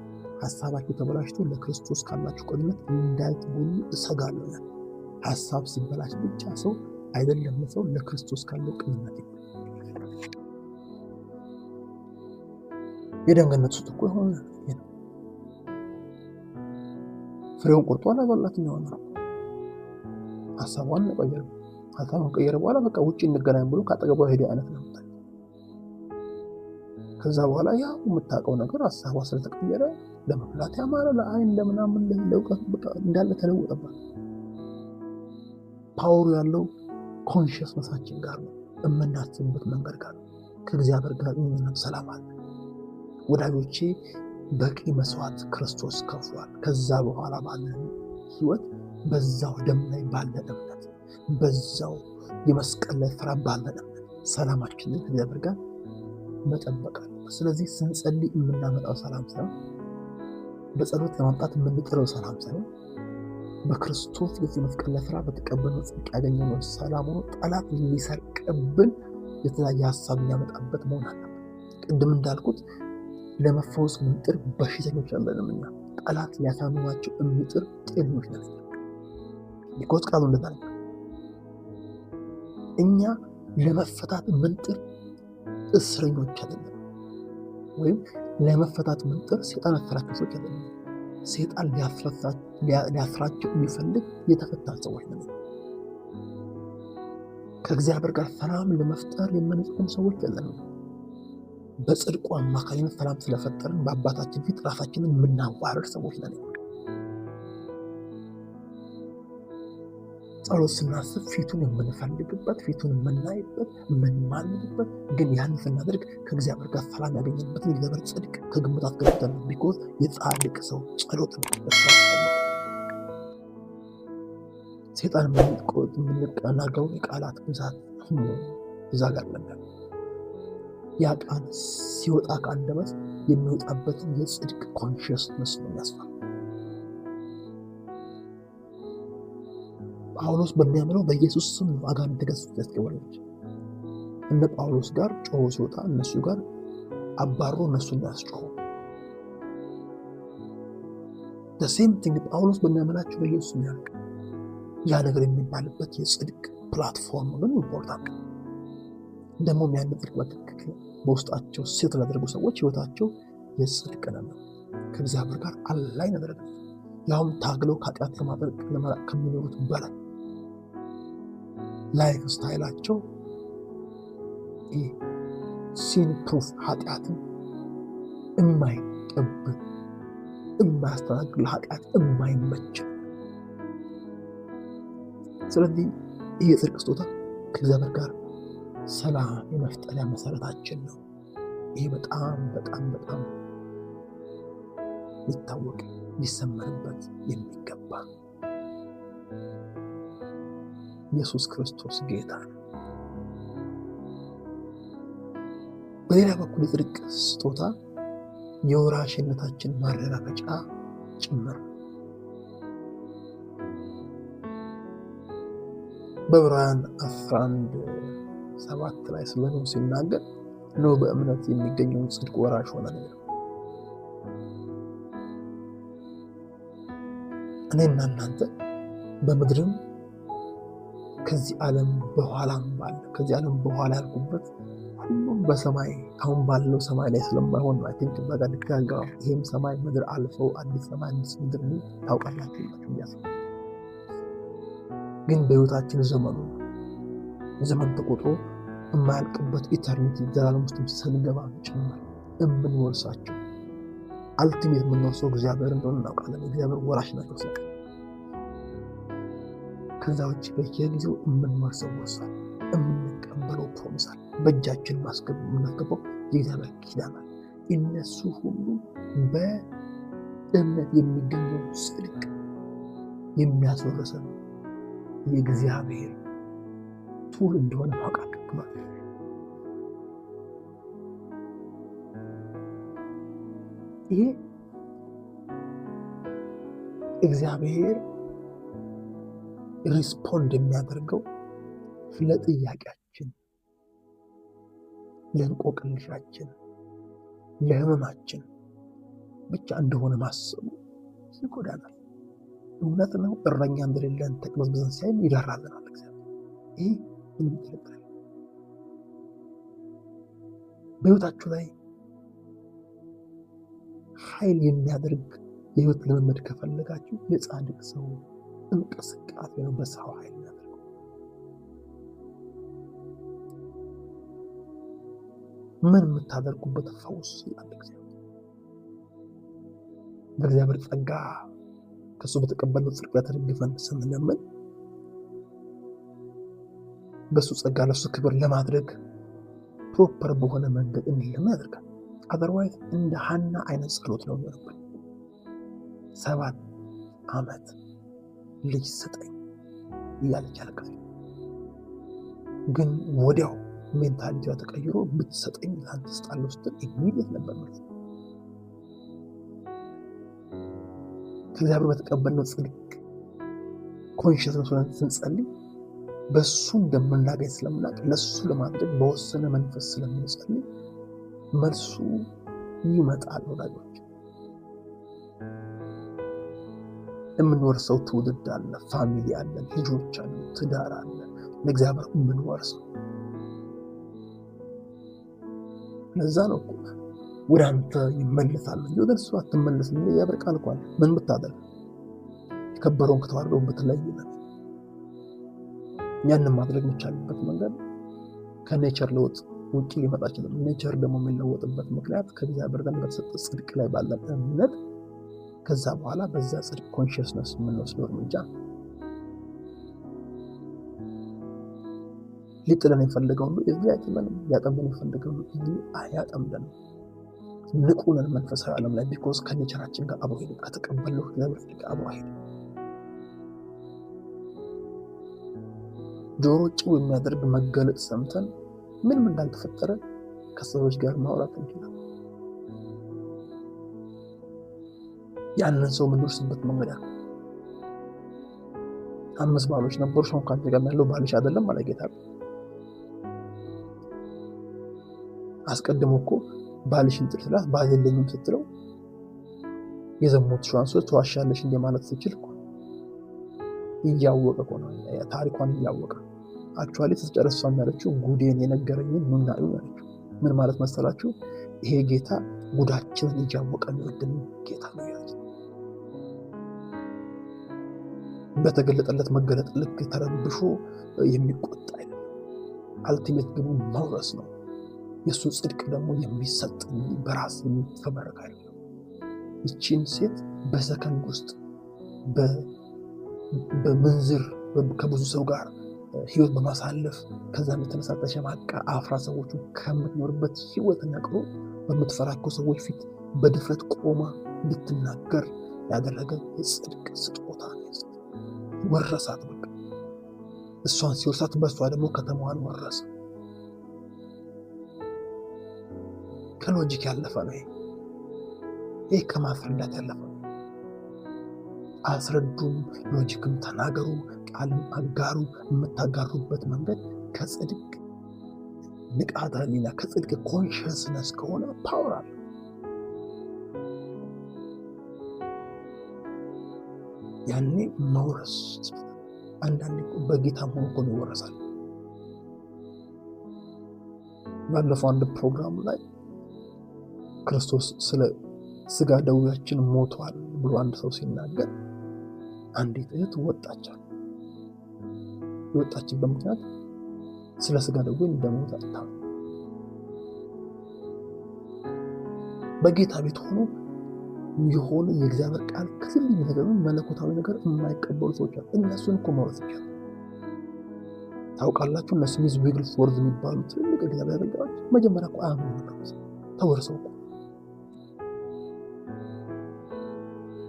ሐሳባችሁ ተበላሽቶ ለክርስቶስ ካላችሁ ቅንነት እንዳትጎሉ እሰጋለሁ። ሐሳብ ሲበላሽ ብቻ ሰው አይደለም ለሰው ለክርስቶስ ካለው ቅንነት የደንገነት ውስጥ እኮ ሆነ ፍሬውን ቆርጦ አላበላት ነው። ሐሳቡን ቀየረ። ሐሳቡን ቀየረ በኋላ በቃ ውጪ እንገናኝ ብሎ ካጠገቧ ሄደ አይነት ነው። ከዛ በኋላ ያው የምታውቀው ነገር ሐሳቧ ስለተቀየረ ለመብላት ያማረ ለአይን ለምናምን ለውቀት በቃ እንዳለ ተለወጠባት። ፓወሩ ያለው ኮንሽስነሳችን ጋር ነው፣ የምናስብበት መንገድ ጋር ነው። ከእግዚአብሔር ጋር ምንም ሰላም አለ። ወዳጆቼ በቂ መስዋዕት ክርስቶስ ከፍሏል። ከዛ በኋላ ባለ ህይወት በዛው ደም ላይ ባለ እምነት፣ በዛው የመስቀል ላይ ስራ ባለ እምነት ሰላማችንን ከእግዚአብሔር ጋር መጠበቅ አለብን። ስለዚህ ስንጸልይ የምናመጣው ሰላም ሳይሆን በጸሎት ለማምጣት የምንጥረው ሰላም ሳይሆን በክርስቶስ የመስቀል ላይ ስራ በተቀበልነው ጽድቅ ያገኘነው ሰላም ሆኖ ጠላት ሊሰርቅብን የተለያየ ሀሳብ የሚያመጣበት መሆን አለበት። ቅድም እንዳልኩት ለመፈወስ ምንጥር በሽተኞች አለንም። እኛ ጠላት ሊያሳምማቸው የሚጥር ጤነኞች ነን። ቢኮዝ ቃሉ እንደዛ ነው። እኛ ለመፈታት ምንጥር እስረኞች አይደለም፣ ወይም ለመፈታት ምንጥር ሰይጣን ያፈራቸው ሰዎች አይደለም። ሰይጣን ሊያስራቸው የሚፈልግ የተፈታ ሰዎች ነን። ከእግዚአብሔር ጋር ሰላም ለመፍጠር የምንጾም ሰዎች አይደለም። በጽድቁ አማካኝነት ሰላም ስለፈጠርን በአባታችን ፊት ራሳችንን የምናዋርድ ሰዎች ነን። ጸሎት ስናስብ ፊቱን የምንፈልግበት፣ ፊቱን የምናይበት፣ የምንማልድበት፣ ግን ያን ስናደርግ ከእግዚአብሔር ጋር ሰላም ያገኘንበትን የእግዚአብሔር ጽድቅ ከግምት አስገብተን ቢኮዝ የጻድቅ ሰው ጸሎት ነው። ሴጣን የምንናገረውን የቃላት ብዛት እዛ ጋር ነበር። ያ ቃል ሲወጣ ከአንደበት የሚወጣበትን የጽድቅ ኮንሽስነስ ነው የሚያስፈራው። ጳውሎስ በሚያምነው በኢየሱስ ስም ነው አጋንንት ተገዝተው ያስገባሉት። እነ ጳውሎስ ጋር ጮሆ ሲወጣ እነሱ ጋር አባሮ እነሱን ያስጮሁ the same thing ጳውሎስ በሚያምናቸው በኢየሱስ ነው ያልከ ያ ነገር የሚባልበት የጽድቅ ፕላትፎርም ነው ኢምፖርታንት። ደግሞ ያን ጽድቅ በትክክል በውስጣቸው ሴት ላደረጉ ሰዎች ህይወታቸው የጽድቅ ነው፣ ከእግዚአብሔር ጋር አላይ ነገር ነው። ያውም ታግለው ከኃጢአት ለማድረግ ከሚኖሩት በላይ ላይፍ ስታይላቸው ሲን ፕሩፍ ኃጢአትን የማይቀበል የማያስተናግድ ለኃጢአት የማይመች። ስለዚህ ይህ የጽድቅ ስጦታ ከእግዚአብሔር ጋር ሰላም የመፍጠሪያ መሰረታችን ነው። ይህ በጣም በጣም በጣም ሊታወቅ ሊሰመርበት የሚገባ ኢየሱስ ክርስቶስ ጌታ ነው። በሌላ በኩል የጽድቅ ስጦታ የወራሽነታችን ማረጋገጫ ጭምር። በዕብራውያን 11:7 ላይ ስለ ኖህ ሲናገር ኖህ በእምነት የሚገኘውን ጽድቅ ወራሽ ሆነ ነው። እኔና እናንተ በምድርም ከዚህ ዓለም በኋላም ባለ ከዚህ ዓለም በኋላ ያልኩበት ሁሉም በሰማይ አሁን ባለው ሰማይ ላይ ስለማይሆን ነው። አይ ቲንክ በጋ ልካጋ ይሄም ሰማይ ምድር አልፈው አዲስ ሰማይ አዲስ ምድር ነው ታውቃላችሁ ማለት ነው። ግን በህይወታችን ዘመን ተቆጥሮ የማያልቅበት ኢተርኒቲ ዘላለም ውስጥ ስንገባ ጭምር የምንወርሳቸው አልቲሜት የምንወርሰው እግዚአብሔር እንደሆነ እናውቃለን። እግዚአብሔር ወራሽ ናቸው ሰው ከዛ ውጭ በየጊዜው የምንወርሰው ወርሳል፣ የምንቀበለው ፕሮሚሳል፣ በእጃችን የምናስገባው የእግዚአብሔር ኪዳን አለ። እነሱ ሁሉ በእምነት የሚገኘው ጽድቅ የሚያስወርሰን የእግዚአብሔር ቱል እንደሆነ ማወቅ አለብን። ይሄ እግዚአብሔር ሪስፖንድ የሚያደርገው ለጥያቄያችን፣ ለእንቆቅልሻችን፣ ለህመማችን ብቻ እንደሆነ ማሰቡ ይጎዳናል። እውነት ነው። እረኛ እንደሌለን ተቅበዝብዘን ሲያይ ይራራልናል እግዚአብሔር። ይህ ምንም ጥርጥር የለም። በህይወታችሁ ላይ ኃይል የሚያደርግ የህይወት ልምምድ ከፈለጋችሁ የጻድቅ ሰው እንቅስቃሴ ነው። በሰው ኃይል የሚያደርገው ምን የምታደርጉበት ፈውስ ይላል እግዚአብሔር። በእግዚአብሔር ጸጋ ከሱ በተቀበልነው ጽድቅ ተደግፈን ስንለምን በሱ ጸጋ ለሱ ክብር ለማድረግ ፕሮፐር በሆነ መንገድ እንለምን ያደርጋል። አዘርዋይዝ እንደ ሐና አይነት ጸሎት ነው የሚሆንብን። 7 ዓመት ልጅ ስጠኝ እያለች አለቀሰች። ግን ወዲያው ሜንታሊቲዋ ተቀይሮ ብትሰጠኝ ላንተ ስጣለሁ ስትል ኢሚዲየት ነበር ማለት ነው። ከእግዚአብሔር በተቀበልነው ጽድቅ ኮንሽስነስ ሆነን ስንጸልይ በሱ እንደምናገኝ ስለምናውቅ ለሱ ለማድረግ በወሰነ መንፈስ ስለምንጸልይ መልሱ ይመጣል። ወዳጆች የምንወርሰው ትውልድ አለ፣ ፋሚሊ አለ፣ ልጆች አለ፣ ትዳር አለ። ለእግዚአብሔር የምንወርሰው ለዛ ነው እኮ ወደ አንተ ይመለሳል እንጂ ወደ እሱ አትመለስም። የእግዚአብሔር ቃል እኮ አለ። ምን ብታደርግ የከበረውን ከተዋረደው ብትለይ ነው። ያንን ማድረግ የሚቻልበት መንገድ ከኔቸር ለውጥ ውጪ ሊመጣ ይችላል። ኔቸር ደግሞ የሚለወጥበት ምክንያት ከእግዚአብሔር ጋር በተሰጠ ጽድቅ ላይ ባለ እምነት ከዛ በኋላ በዛ ጽድቅ ኮንሽስነስ የምንወስደው እርምጃ ሊጥለን የፈለገው ሁሉ እዚህ አይጥለንም። ሊያጠምደን የፈለገው ሁሉ እዚህ አያጠምደንም። ንቁ ነን መንፈሳዊ ዓለም ላይ ቢኮዝ ከኔቸራችን ጋር አብሮ ሄደ። ከተቀበልነው እግዚአብሔር ፍቅር ጋር አብሮ ሄደ። ጆሮ ጭው የሚያደርግ መገለጥ ሰምተን ምንም እንዳልተፈጠረ ከሰዎች ጋር ማውራት እንችላለን። ያንን ሰው የምንወርስበት መንገድ አለ። 5 ባሎች ነበሩ፣ ሰው ካንተ ጋር ያለው ባልሽ አይደለም ማለት ጌታ። አስቀድሞ እኮ ባልሽን ጥርትላት ባል የለኝም ስትለው የዘሞት ሻንሶ ተዋሻለሽ እንደ ማለት ሲችል እኮ እያወቀ እኮ ነው ታሪኳን እያወቀ አክቹአሊ ተጨረሷን ያለችው ጉዴን የነገረኝን ምን ነው ያለችው። ምን ማለት መሰላችሁ? ይሄ ጌታ ጉዳችንን እያወቀ የሚወድን ጌታ ነው ያለው። በተገለጠለት መገለጥ ልክ ተረብሾ የሚቆጣ አይደለም። አልቲሜት ግቡ መውረስ ነው። የሱ ጽድቅ ደግሞ የሚሰጥ በራስ የሚፈበረክ አይደለም። ይቺን ሴት በሰከንድ ውስጥ በመንዝር ከብዙ ሰው ጋር ህይወት በማሳለፍ ከዛም የተነሳ ተሸማቃ አፍራ ሰዎቹ ከምትኖርበት ህይወት ነቅሎ በምትፈራቸው ሰዎች ፊት በድፍረት ቆማ እንድትናገር ያደረገ የጽድቅ ስጦታ ነው። ወረሳት። በቃ እሷን ሲወርሳት በእሷ ደግሞ ከተማዋን ወረሰ። ከሎጂክ ያለፈ ነው ይሄ ከማስረዳት ያለፈ ነው። አስረዱም፣ ሎጂክም ተናገሩ፣ ቃልም አጋሩ። የምታጋሩበት መንገድ ከጽድቅ ንቃተ ህሊና ከጽድቅ ኮንሽስነስ ከሆነ ፓወር አለ። ያኔ መውረስ አንዳንዴ በጌታ ሆኖ እኮ ይወረሳል። ባለፈው አንድ ፕሮግራም ላይ ክርስቶስ ስለ ስጋ ደዌያችን ሞቷል ብሎ አንድ ሰው ሲናገር አንዲት እህት ወጣቻል። የወጣችበት ምክንያት ስለ ስጋ ደዌ እንደሞተ አጣ። በጌታ ቤት ሆኖ የሆነ የእግዚአብሔር ቃል ክፍል የሚነገሩ መለኮታዊ ነገር የማይቀበሉ ሰዎች አሉ። እነሱን እኮ መውረስ ይችላል። ታውቃላችሁ፣ እነሱ ሚዝ ዊግልስ ወርዝ የሚባሉ ትልቅ እግዚአብሔር አገልጋዮች መጀመሪያ እኮ አያምኑ ነበር። ተወርሰው እኮ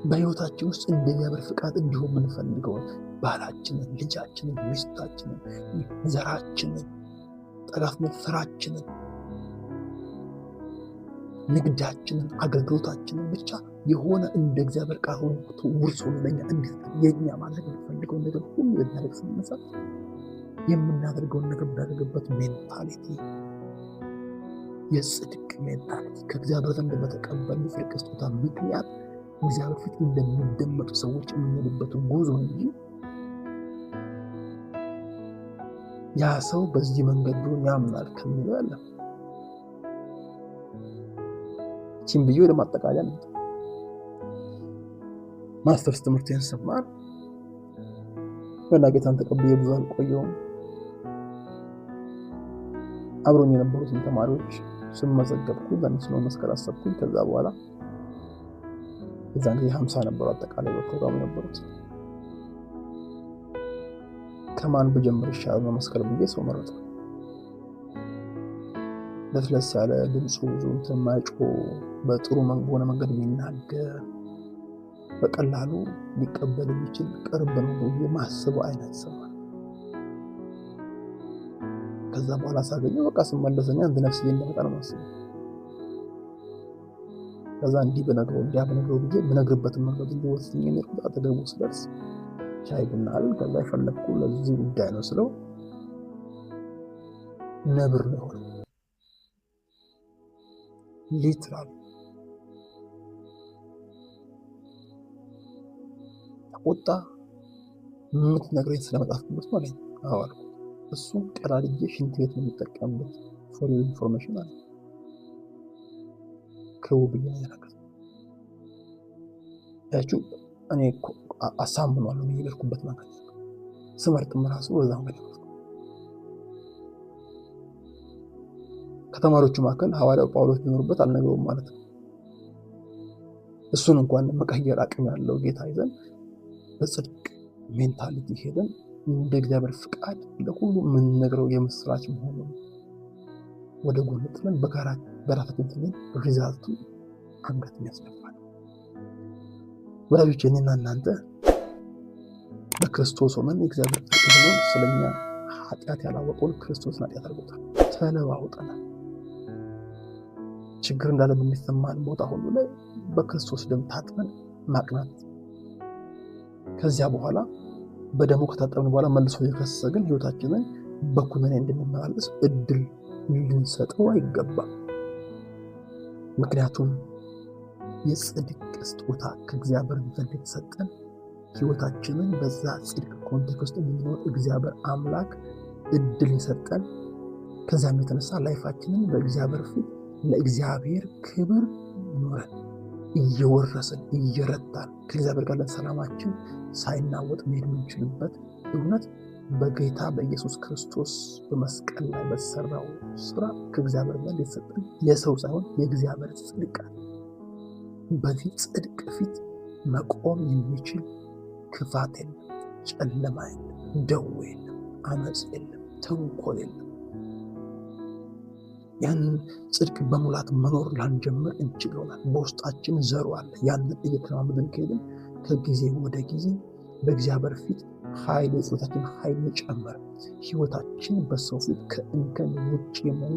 በህይወታችን ውስጥ እንደ እግዚአብሔር ፍቃድ እንዲሆን የምንፈልገውን ባላችንን፣ ልጃችንን፣ ሚስታችንን፣ ዘራችንን፣ ጠጋፍነት ስራችንን፣ ንግዳችንን፣ አገልግሎታችንን ብቻ የሆነ እንደ እግዚአብሔር ቃል ሆኖ ውርሶ ለኛ የኛ ማድረግ የምንፈልገውን ነገር ሁሉ ልናደርግ ስንነሳ የምናደርገውን ነገር ብናደርግበት ሜንታሊቲ የጽድቅ ሜንታሊቲ ከእግዚአብሔር ዘንድ በተቀበልን የጽድቅ ስጦታ ምክንያት እግዚአብሔር ፊት እንደሚደመጡ ሰዎች የምንሄድበት ጉዞ እንጂ ያ ሰው በዚህ መንገድ ቢሆን ያምናል ከሚለው ያለ ቺም ብዬ ወደ ማጠቃለያ ነው። ማስተርስ ትምህርቴን ስማር ጌታን ተቀብዬ ብዙ አልቆየሁም። አብሮኝ የነበሩትን ተማሪዎች ስመዘገብኩ ለእነሱ መመስከር አሰብኩኝ። ከዛ በኋላ እዛን 50 ነበሩ አጠቃላይ በፕሮግራሙ ነበሩት። ከማን ብጀምር ይሻላል መመስከር ብዬ ሰው መረጥኩ። ለስለስ ያለ ድምፁ ብዙ የማይጮህ በጥሩ በሆነ መንገድ የሚናገር በቀላሉ ሊቀበል የሚችል ቅርብ ነው ብዬ ማስበው አይነት ሰው። ከዛ በኋላ ሳገኘው በቃ ስመለሰኛ አንድ ነፍስ እንደመጣ ነው ማስበው። ከዛ እንዲህ በነገረው ብዬ በነገርበትም መንገድ ወስኜ ነው አጠገቡ ስደርስ ሻይ ቡና አለ። ከዛ ፈለኩ ለዚህ ጉዳይ ነው ስለው ነብር ነው ሊትራል ወጣ። የምትነግረኝ ስለመጽሐፍ ቅዱስ ማለት ነው? አዎ አልኩ። እሱን ቀዳልጄ ሽንት ቤት ነው የምጠቀምበት ፎር ኢንፎርሜሽን አለ። ከውብዬ ነገር ያችሁ እኔ አሳምኗለሁ የሚልኩበት ማለት ነው። ስመርጥም ራሱ በዛው ማለት ነው። ከተማሪዎቹ መካከል ሐዋርያው ጳውሎስ ቢኖርበት አልነገረውም ማለት ነው። እሱን እንኳን መቀየር አቅም ያለው ጌታ ይዘን በጽድቅ ሜንታሊቲ ሄደን እንደ እግዚአብሔር ፍቃድ ለሁሉ የምንነግረው የምስራች መሆኑን ወደ ጎን ጥለን በራሳችን ትለን ሪዛልቱ አንገት የሚያስደፋል። ወዳጆች እኔና እናንተ በክርስቶስ ሆነን የእግዚአብሔር ፍቅር ሆኖ ስለኛ ኃጢአት ያላወቀውን ክርስቶስን ኃጢአት አድርጎታል። ተለዋውጠናል። ችግር እንዳለ በሚሰማን ቦታ ሁሉ ላይ በክርስቶስ ደም ታጥበን ማቅናት፣ ከዚያ በኋላ በደሙ ከታጠብን በኋላ መልሶ የከሰሰ ግን ህይወታችንን በኩነኔ እንድንመላለስ እድል ልንሰጠው አይገባም። ምክንያቱም የጽድቅ ስጦታ ከእግዚአብሔር ዘንድ የተሰጠን ህይወታችንን በዛ ጽድቅ ኮንቴክስት እንድንኖር እግዚአብሔር አምላክ እድል የሰጠን፣ ከዛም የተነሳ ላይፋችንን በእግዚአብሔር ፊት ለእግዚአብሔር ክብር ኖረን እየወረስን እየረታን ከእግዚአብሔር ጋር ሰላማችን ሳይናወጥ መሄድ የምንችልበት እውነት በጌታ በኢየሱስ ክርስቶስ በመስቀል ላይ በተሰራው ስራ ከእግዚአብሔር ጋር የተሰጠን የሰው ሳይሆን የእግዚአብሔር ጽድቅ። በዚህ ጽድቅ ፊት መቆም የሚችል ክፋት የለም፣ ጨለማ የለም፣ ደዌ የለም፣ አመፅ የለም፣ ተንኮል የለም። ያንን ጽድቅ በሙላት መኖር ላንጀምር እንችል ይሆናል። በውስጣችን ዘሩ አለ። ያንን እየተለማመድን ከሄድን ከጊዜ ወደ ጊዜ በእግዚአብሔር ፊት ኃይል የጸሎታችን ኃይል እየጨመረ ህይወታችን በሰው ፊት ከእንከን ውጭ የመሆኑ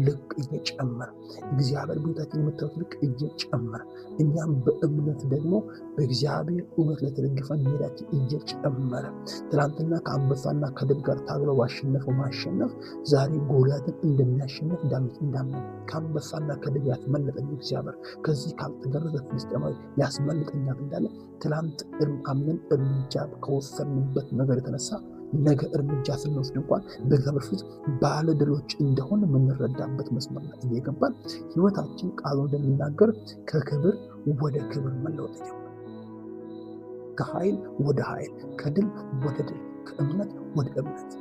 ልክ እየጨመረ እግዚአብሔር ቤታችን የምታዩት ልክ እየጨመረ እኛም በእምነት ደግሞ በእግዚአብሔር እውነት ለተደገፈን መሄዳችን እየጨመረ ትናንትና ከአንበሳና ከድብ ጋር ታግለው ባሸነፈው ማሸነፍ ዛሬ ጎልያድን እንደሚያሸንፍ ዳዊት እንዳመነ ከአንበሳና ከድብ ያስመለጠኝ እግዚአብሔር ከዚህ ካልተገረዘ ፍልስጤማዊ ያስመልጠኛል እንዳለ ትናንት አምነን እርምጃ ከወሰንበት ነገር የተነሳ ነገ እርምጃ ስንወስድ እንኳን በእግዚአብሔር ፊት ባለድሎች እንደሆነ የምንረዳበት መስመር ላይ እየገባን ህይወታችን ቃሉ እንደሚናገር ከክብር ወደ ክብር መለወጥ ይጀምራል። ከኃይል ወደ ኃይል፣ ከድል ወደ ድል፣ ከእምነት ወደ እምነት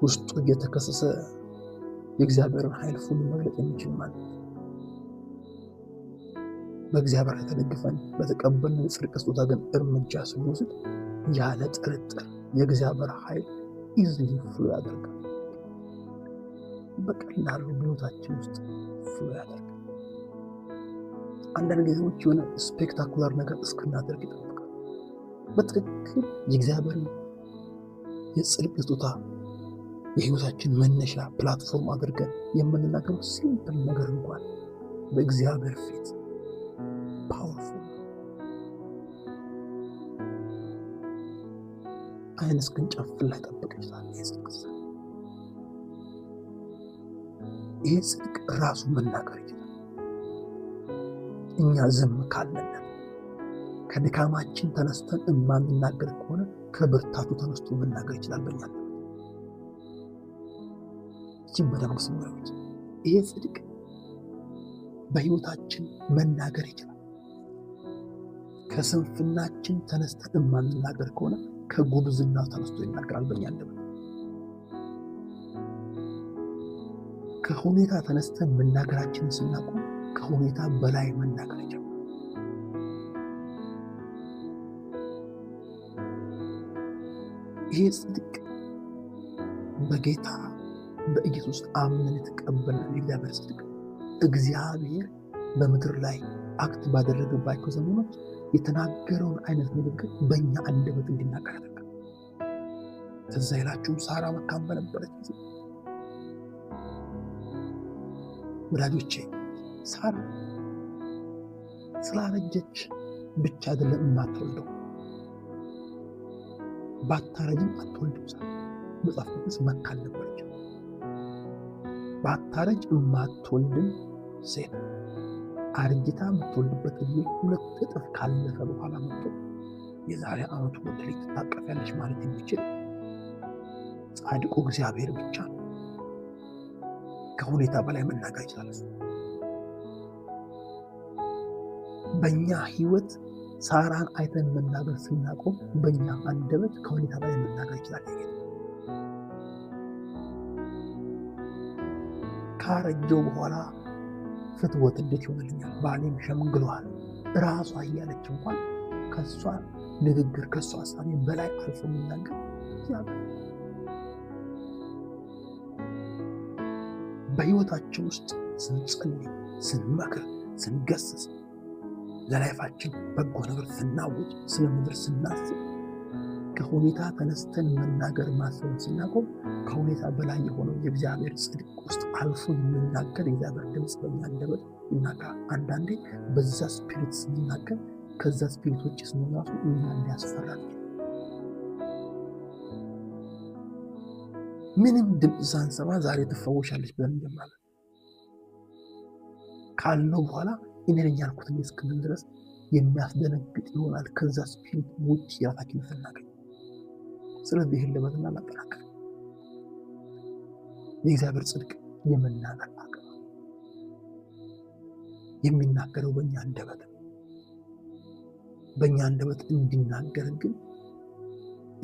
ውስጡ እየተከሰሰ የእግዚአብሔርን ኃይል ሁሉ መግለጥ የሚችል ማለት ነው። በእግዚአብሔር ላይ ተደግፈን በተቀበልን የጽድቅ ስጦታ ግን እርምጃ ስንወስድ ያለ ጥርጥር የእግዚአብሔር ኃይል ኢዝሊ ፍሎ ያደርጋል። በቀላሉ በሕይወታችን ውስጥ ፍሎ ያደርጋል። አንዳንድ ጊዜዎች የሆነ ስፔክታኩላር ነገር እስክናደርግ ይጠብቃል። በትክክል የእግዚአብሔርን የጽድቅ ስጦታ የሕይወታችን መነሻ ፕላትፎርም አድርገን የምንናገረው ሲምፕል ነገር እንኳን በእግዚአብሔር ፊት ፓወርፉል አይን እስክንጨፍን ላይ ጠብቅ ይችላል። ይህ ጽድቅ ራሱ መናገር ይችላል። እኛ ዝም ካለን ከድካማችን ተነስተን የማንናገር ከሆነ ከብርታቱ ተነስቶ መናገር ይችላል። በእኛ ይህም በደንብ ስምረት ይህ ጽድቅ በሕይወታችን መናገር ይችላል። ከስንፍናችን ተነስተን የማንናገር ከሆነ ከጉብዝና ተነስቶ ይናገራል። በእኛ አንደበት ከሁኔታ ተነስተን መናገራችንን ስናቆም ከሁኔታ በላይ መናገር ይችላል። ይህ ጽድቅ በጌታ በኢየሱስ አምነን የተቀበልነው የእግዚአብሔር ጽድቅ እግዚአብሔር በምድር ላይ አክት ባደረገባቸው ዘመኖች የተናገረውን አይነት ንግግር በእኛ አንደበት እንዲናገር ያደርጋል። ትዝ ይላችሁም ሳራ መካን በነበረች ጊዜ ወዳጆቼ ሳራ ስላረጀች ብቻ አይደለም የማትወልደው፣ ባታረጅም አትወልድም። ሳራ መጽሐፍ ቅዱስ መካን ነበረች። ባታረጅ የማትወልድም ሴት አርጅታ የምትወልድበት እድሜ 2 እጥፍ ካለፈ በኋላ መጥቶ የዛሬ ዓመቱ ወደ ልጅ ትታቀፊያለሽ ማለት የሚችል ጻድቁ እግዚአብሔር ብቻ ነው። ከሁኔታ በላይ መናገር ይችላል። በእኛ ህይወት ሳራን አይተን መናገር ስናቆም በእኛ አንደበት ከሁኔታ በላይ መናገር ይችላል። ካረጀው በኋላ ፍትወት እንዴት ይሆንልኛል? ባሌም ሸምግሏል ራሷ እያለች እንኳን ከሷ ንግግር ከሱ ሀሳቤ በላይ አልፎ የሚናገር እግዚአብሔር። በህይወታችን ውስጥ ስንጸልይ፣ ስንመክር፣ ስንገስጽ፣ ለላይፋችን በጎ ነገር ስናውጅ፣ ስለ ምድር ስናስብ ከሁኔታ ተነስተን መናገር ማሰብ ስናቆም ከሁኔታ በላይ የሆነው የእግዚአብሔር ጽድቅ ውስጥ አልፎ የሚናገር የእግዚአብሔር ድምፅ በእኛ አንደበት ይናገራል። አንዳንዴ በዛ ስፒሪት ስንናገር ከዛ ስፒሪት ውጭ ስንሆን ራሱ እኛ እንዲያስፈራል። ምንም ድምፅ ሳንሰማ ዛሬ ትፈወሻለች ብለን እንጀምራለን። ካለው በኋላ እኔ ነኝ ያልኩት እስክንል ድረስ የሚያስደነግጥ ይሆናል። ከዛ ስፒሪት ውጭ የራሳችንን ስናገኝ። ስለዚህ ይህን ልበትና እናጠናክር። የእግዚአብሔር ጽድቅ የመናገር አቅም የሚናገረው በእኛ አንደበት እንዲናገር ግን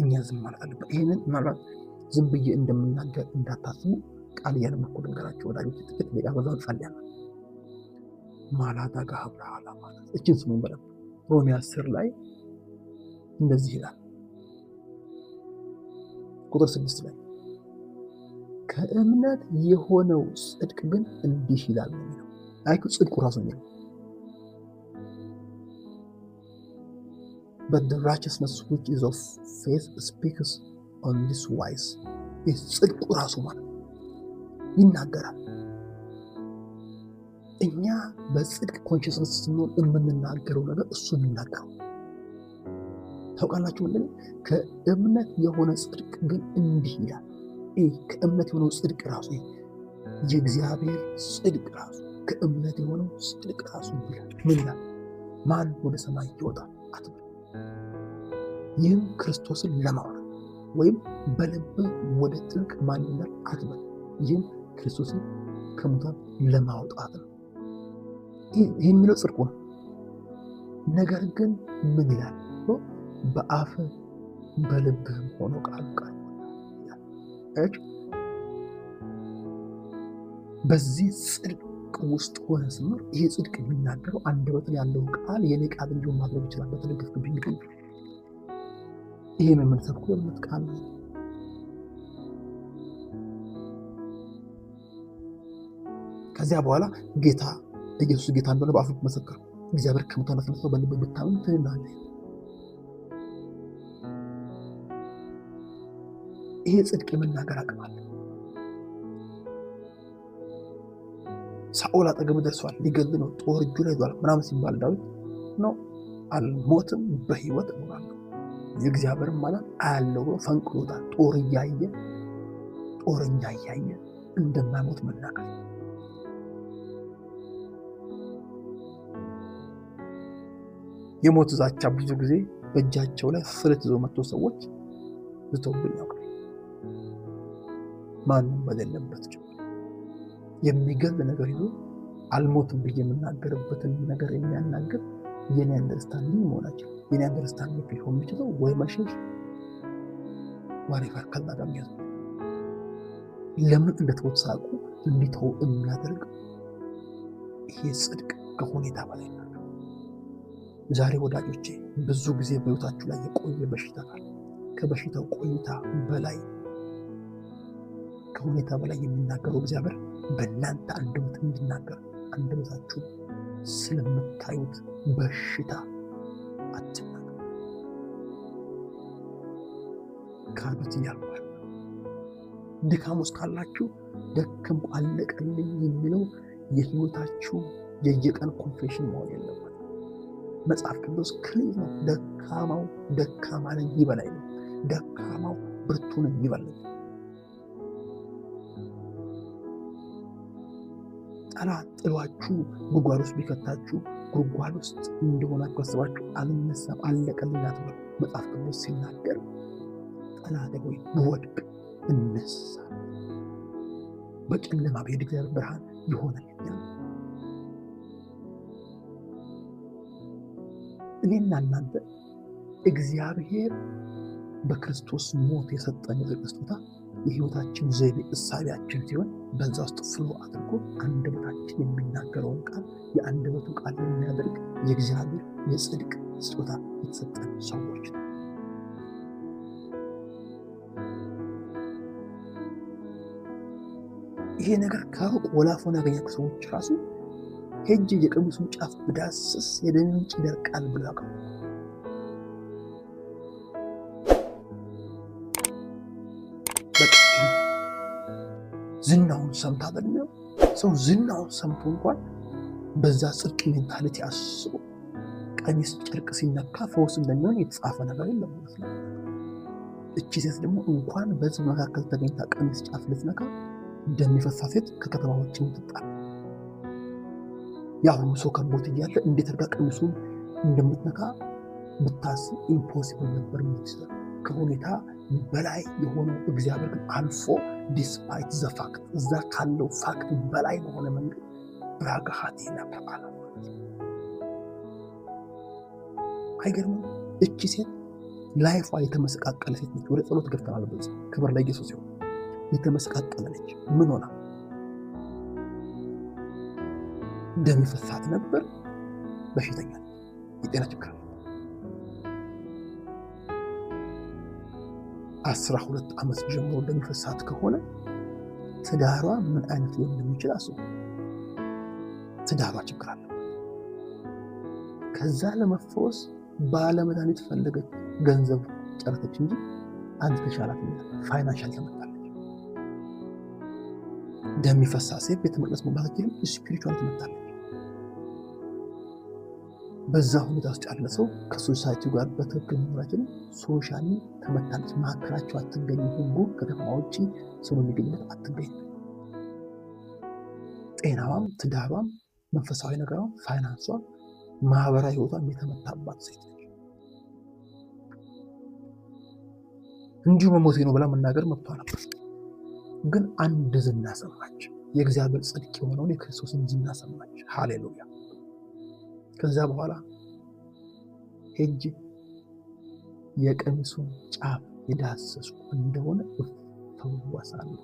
እኛ ዝም ማለት አለበት። ይህንን ምናልባት ዝም ብዬ እንደምናገር እንዳታስቡ ቃል እያነበብኩ ልንገራችሁ ወዳጆች። ጥቂት ደቂቃ በዛው እንጸልያለን። ማላዳ ጋብርሃላ ማለት እችን ስሙን በደንብ ሮሜ 10 ላይ እንደዚህ ይላል። ቁጥር 6 ላይ ከእምነት የሆነው ጽድቅ ግን እንዲህ ይላል ነው የሚለው። አይኩ ጽድቁ ራሱ ነው። But the righteousness which is of faith speaks on this wise. ጽድቁ ራሱ ማለት ይናገራል። እኛ በጽድቅ ኮንሽስነስ ስንሆን የምንናገረው ነገር እሱ የሚናገረው ታውቃላችሁ። ወንድም ከእምነት የሆነ ጽድቅ ግን እንዲህ ይላል። ከእምነት የሆነው ጽድቅ ራሱ የእግዚአብሔር ጽድቅ ራሱ ከእምነት የሆነው ጽድቅ ራሱ ይላል። ምን ይላል? ማን ወደ ሰማይ ይወጣል አትበል፣ ይህም ክርስቶስን ለማውራት ወይም በልብህ ወደ ጥልቅ ማን ይላል አትበል፣ ይህም ክርስቶስን ከሙታን ለማውጣት ነው። ይህ የሚለው ጽድቁ ነው። ነገር ግን ምን ይላል? በአፍ በልብህም ሆኖ ቃል ይላል። በዚህ ጽድቅ ውስጥ ሆነ ስኖር ይሄ ጽድቅ የሚናገረው አንደበት ላይ ያለው ቃል የኔ ቃል እንዲሆን ማድረግ ይችላል። በተደገፍክብኝ ግን ይሄ የምንሰብኩ የእምነት ቃል ነው። ከዚያ በኋላ ጌታ ኢየሱስ ጌታ እንደሆነ በአፍ መሰከር፣ እግዚአብሔር ከሙታን አስነሳው በልብ ብታምን ትድናለህ። ይሄ ጽድቅ የመናገር አቅም አለ። ሳኦል አጠገብ ደርሷል፣ ሊገል ነው፣ ጦር እጁ ላይ ይዟል ምናምን ሲባል ዳዊት ነው አልሞትም በህይወት እኖራለሁ የእግዚአብሔር ማለት አያለው ብሎ ፈንቅሎታል። ጦረኛ እያየ እንደማይሞት መናገር። የሞት ዛቻ ብዙ ጊዜ በእጃቸው ላይ ፍርት ይዘው መጥቶ ሰዎች ዝተውብኝ ያውቃል። ማንም በሌለበት የሚገል ነገር ይዞ አልሞትም ብዬ የምናገርበትን ነገር የሚያናገር የኔ አንደርስታንዲንግ መሆናቸው የኔ አንደርስታንዲንግ ሊሆን የሚችለው ወይ መሸሽ ዋሬፈር ከዛ ጋር የሚያዝ ለምን እንደተወት ሳቁ እንዲተው የሚያደርግ ይሄ ጽድቅ ከሁኔታ በላይ ነው። ዛሬ ወዳጆቼ ብዙ ጊዜ በህይወታችሁ ላይ የቆየ በሽታ ካለ ከበሽታው ቆይታ በላይ ከሁኔታ በላይ የሚናገረው እግዚአብሔር በእናንተ አንደበት እንዲናገር አንደበታችሁ ስለምታዩት በሽታ አትናገሩ። ካዱት እያልኳል። ድካም ውስጥ ካላችሁ ደከምኩ አለቀልኝ የሚለው የህይወታችሁ የየቀን ኮንፌሽን መሆን የለበት። መጽሐፍ ቅዱስ ክሊር ነው። ደካማው ደካማ ነኝ ይበላይ ነው። ደካማው ብርቱ ነኝ ይበላይ። ጠላት ጥሏችሁ ጉድጓድ ውስጥ ቢከታችሁ ጉድጓድ ውስጥ እንደሆናችሁ አስባችሁ አልነሳም አለቀልኝ አትበሉ። መጽሐፍ ቅዱስ ሲናገር ጠላቴ ሆይ ብወድቅ እነሳለሁ፣ በጨለማ ብሄድ እግዚአብሔር ብርሃን ይሆነልኛል። እኔና እናንተ እግዚአብሔር በክርስቶስ ሞት የሰጠን ስጦታ የህይወታችን ዘይቤ እሳቢያችን ሲሆን በዛ ውስጥ ፍሎ አድርጎ አንደበታችን የሚናገረውን ቃል የአንደበቱ ቃል የሚያደርግ የእግዚአብሔር የጽድቅ ስጦታ የተሰጠን ሰዎች ይሄ ነገር ከሩቅ ወላፎን ያገኛቸው ሰዎች ራሱ ሄጄ የቀሚሱን ጫፍ ብዳስስ የደም ምንጭ ይደርቃል ብለው ያውቃሉ። ዝናውን ሰምታ በልሚው ሰው ዝናውን ሰምቶ እንኳን በዛ ጽድቅ ሜንታሊቲ አስቦ ቀሚስ ጨርቅ ሲነካ ፈውስ እንደሚሆን የተጻፈ ነገር የለም ማለት ነው። እቺ ሴት ደግሞ እንኳን በዚህ መካከል ተገኝታ ቀሚስ ጫፍ ልትነካ እንደሚፈሳ ሴት ከከተማ ውጭ ትጣል። ያ ሁሉ ሰው ከቦት እያለ እንዴት አድርጋ ቀሚሱን እንደምትነካ ብታስብ ኢምፖሲብል ነበር የሚመስለው። ከሁኔታ በላይ የሆነው እግዚአብሔር ግን አልፎ ዲስፓይት ዘ ፋክት እዛ ካለው ፋክት በላይ በሆነ መንገድ ብራጋሃት ይናበራል። አይገርምም? እቺ ሴት ላይፏ የተመሰቃቀለ ሴት ነች። ወደ ጸሎት ገብተናል። በዚህ ክብር ለኢየሱስ ይሁን። የተመሰቃቀለ ነች። ምን ሆና? ደም ይፈሳት ነበር። በሽተኛ የጤና ችግር 12 ዓመት ጀምሮ ደም ይፈሳት ከሆነ ትዳሯ ምን አይነት ሊሆን እንደሚችል አስቡ። ትዳሯ ችግር አለ። ከዛ ለመፈወስ ባለመድኃኒት ፈለገች፣ ገንዘብ ጨረሰች እንጂ አንድ ተሻላት ፋይናንሻል ተመታለች። ደም ይፈሳት ሴት ቤተ መቅደስ መግባት ይችላል፣ ስፒሪቹዋል ተመታለች። በዛ ሁኔታ ውስጥ ያለ ሰው ከሶሳይቲው ጋር በትክክል መኖራችን ሶሻሊ ተመታለች። መካከላቸው አትገኝ። ህጉ ከተማ ውጭ ሰው የሚገኝበት አትገኝ። ጤናዋም፣ ትዳሯም፣ መንፈሳዊ ነገሯም፣ ፋይናንሷም፣ ማህበራዊ ህይወቷም የተመታባት ሴት ነች። እንዲሁ መሞቴ ነው ብላ መናገር መብቷ ነበር። ግን አንድ ዝና ሰማች። የእግዚአብሔር ጽድቅ የሆነውን የክርስቶስን ዝና ሰማች። ሃሌሉያ። ከዛ በኋላ ሄጄ የቀሚሱን ጫፍ የዳሰሱ እንደሆነ እፈወሳለሁ፣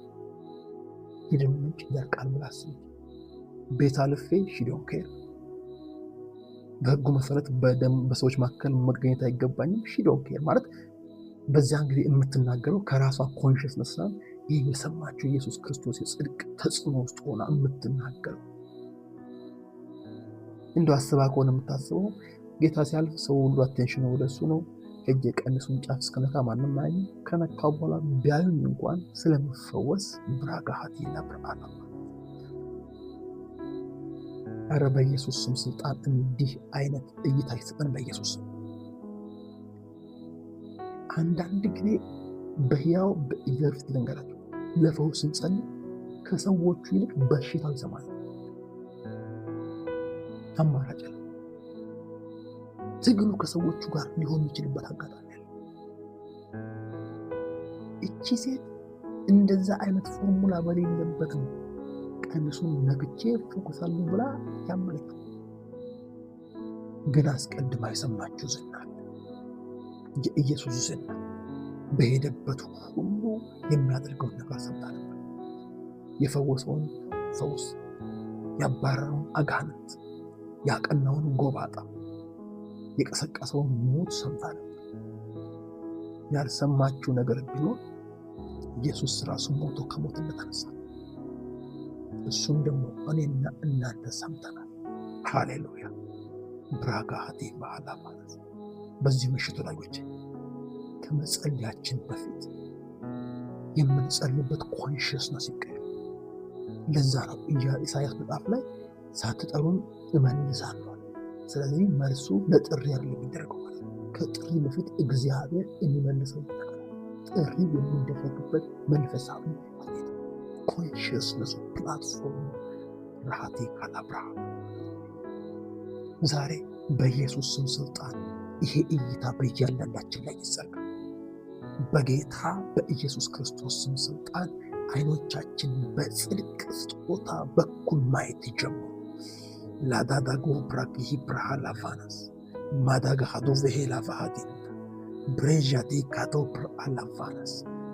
የደም ምንጭ ይደርቃል ብላ አሰበች። ቤት አልፌ ሺዶን ኬር በህጉ መሰረት በሰዎች መካከል መገኘት አይገባኝም። ሺዶን ኬር ማለት በዚያን ጊዜ የምትናገረው ከራሷ ኮንሽስነስ ነው። ይህ የሰማችው ኢየሱስ ክርስቶስ የጽድቅ ተጽዕኖ ውስጥ ሆና የምትናገረው እንደ አስባ ከሆነ የምታስበው ጌታ ሲያልፍ ሰው ሁሉ አቴንሽን ወደ እሱ ነው። ሄጄ ቀሚሱን ጫፍ እስከነካ ማንም አያየኝም። ከነካው በኋላ ቢያዩኝ እንኳን ስለምፈወስ ብራጋሃት ይናብራል። ኧረ በኢየሱስ ስም ስልጣን እንዲህ አይነት እይታ ይሰጠን በኢየሱስ ስም። አንዳንድ ጊዜ በሕያው በእግዚአብሔር ፊት ልንገራችሁ፣ ለፈውስ ስንጸልይ ከሰዎቹ ይልቅ በሽታው ይሰማል። አማራጭ ነው። ትግሉ ከሰዎቹ ጋር ሊሆን የሚችልበት አጋጣሚ አለ። እቺ ሴት እንደዛ አይነት ፎርሙላ በሌለበት ነው ቀሚሱን ነክቼ ፎከሳለሁ ብላ ያመለች። ግን አስቀድማ የሰማችው ዝና አለ። የኢየሱስ ዝና በሄደበት ሁሉ የሚያደርገውን ነገር ሰምታ ነበር። የፈወሰውን ፈውስ፣ ያባረረውን አጋንንት፣ ያቀናውን ጎባጣ፣ የቀሰቀሰውን ሞት ሰምታ ነበር። ያልሰማችው ነገር ቢኖር ኢየሱስ ራሱ ሞቶ ከሞት እንደተነሳ፣ እሱም ደግሞ እኔና እናንተ ሰምተናል። ሃሌሉያ። ብራጋሃቴ ባህላ ማለት በዚህ ምሽቱ ላዮች ከመጸለያችን በፊት የምንጸልይበት ኮንሽስነስ ይቀየር። ለዛ ነው ኢሳይያስ መጽሐፍ ላይ ሳትጠሩን እመልሳለሁ። ስለዚህ መልሱ ለጥሪ ያለ የሚደረገው ማለት ነው። ከጥሪ በፊት እግዚአብሔር የሚመልሰው ጥሪ የሚደረግበት መንፈሳዊ ኮንሽስነስ ፕላትፎርም ራሃቴ ካላብራ ዛሬ በኢየሱስ ስም ስልጣን ይሄ እይታ በእያንዳንዳችን ላይ ይዘርጋ። በጌታ በኢየሱስ ክርስቶስ ስም ስልጣን አይኖቻችን በጽድቅ ስጦታ በኩል ማየት ይጀምሩ። ላዳዳጎ ብራኪሂ ብራሃላፋናስ ማዳጋ ሀዶ ቬሄላቫሃዲ ብሬዣዲ ካዶ ብራሃላፋናስ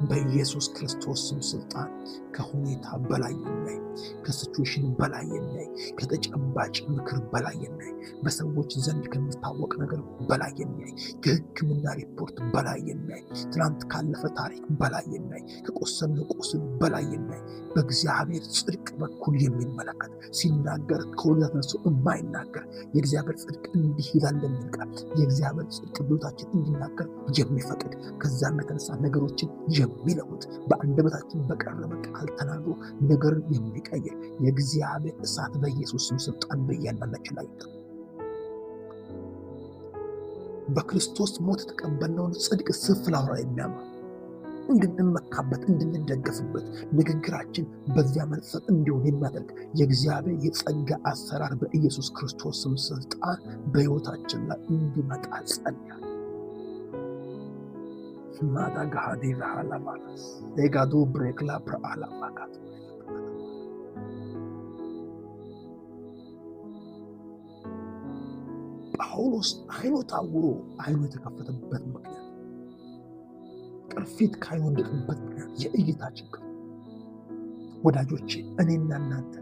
በኢየሱስ ክርስቶስ ስም ስልጣን ከሁኔታ በላይ የሚያይ ከሲቹዌሽን በላይ የሚያይ ከተጨባጭ ምክር በላይ የሚያይ በሰዎች ዘንድ ከሚታወቅ ነገር በላይ የሚያይ ከሕክምና ሪፖርት በላይ የሚያይ ትናንት ካለፈ ታሪክ በላይ የሚያይ ከቆሰለ ቁስል በላይ የሚያይ በእግዚአብሔር ጽድቅ በኩል የሚመለከት ሲናገር ከወዲያ ተነስቶ የማይናገር የእግዚአብሔር ጽድቅ እንዲህ ይላል የሚል ቃል የእግዚአብሔር ጽድቅ በሕይወታችን እንዲናገር የሚፈቅድ ከዛም የተነሳ ነገሮችን የሚለውጥ በአንደበታችን በቀረበ ቃል ተናግሮ ነገርን የሚቀይር የእግዚአብሔር እሳት በኢየሱስ ስም ስልጣን በእያንዳንዳችን ላይ ይጥል። በክርስቶስ ሞት የተቀበልነውን ጽድቅ ስፍላውራ የሚያምር እንድንመካበት እንድንደገፍበት ንግግራችን በዚያ መንፈስ እንዲሆን የሚያደርግ የእግዚአብሔር የጸጋ አሰራር በኢየሱስ ክርስቶስ ስም ስልጣን በሕይወታችን ላይ እንዲመጣ ጸልያለሁ። ማዳጋሃዲ ላሃላማስ ኤጋዱ ብሬክላ ፕራአላማካት ጳውሎስ አይኑ ታውሮ አይኑ የተከፈተበት ምክንያት ቅርፊት ካይወደቅበት ምክንያት የእይታ ችግር። ወዳጆቼ እኔና እናንተ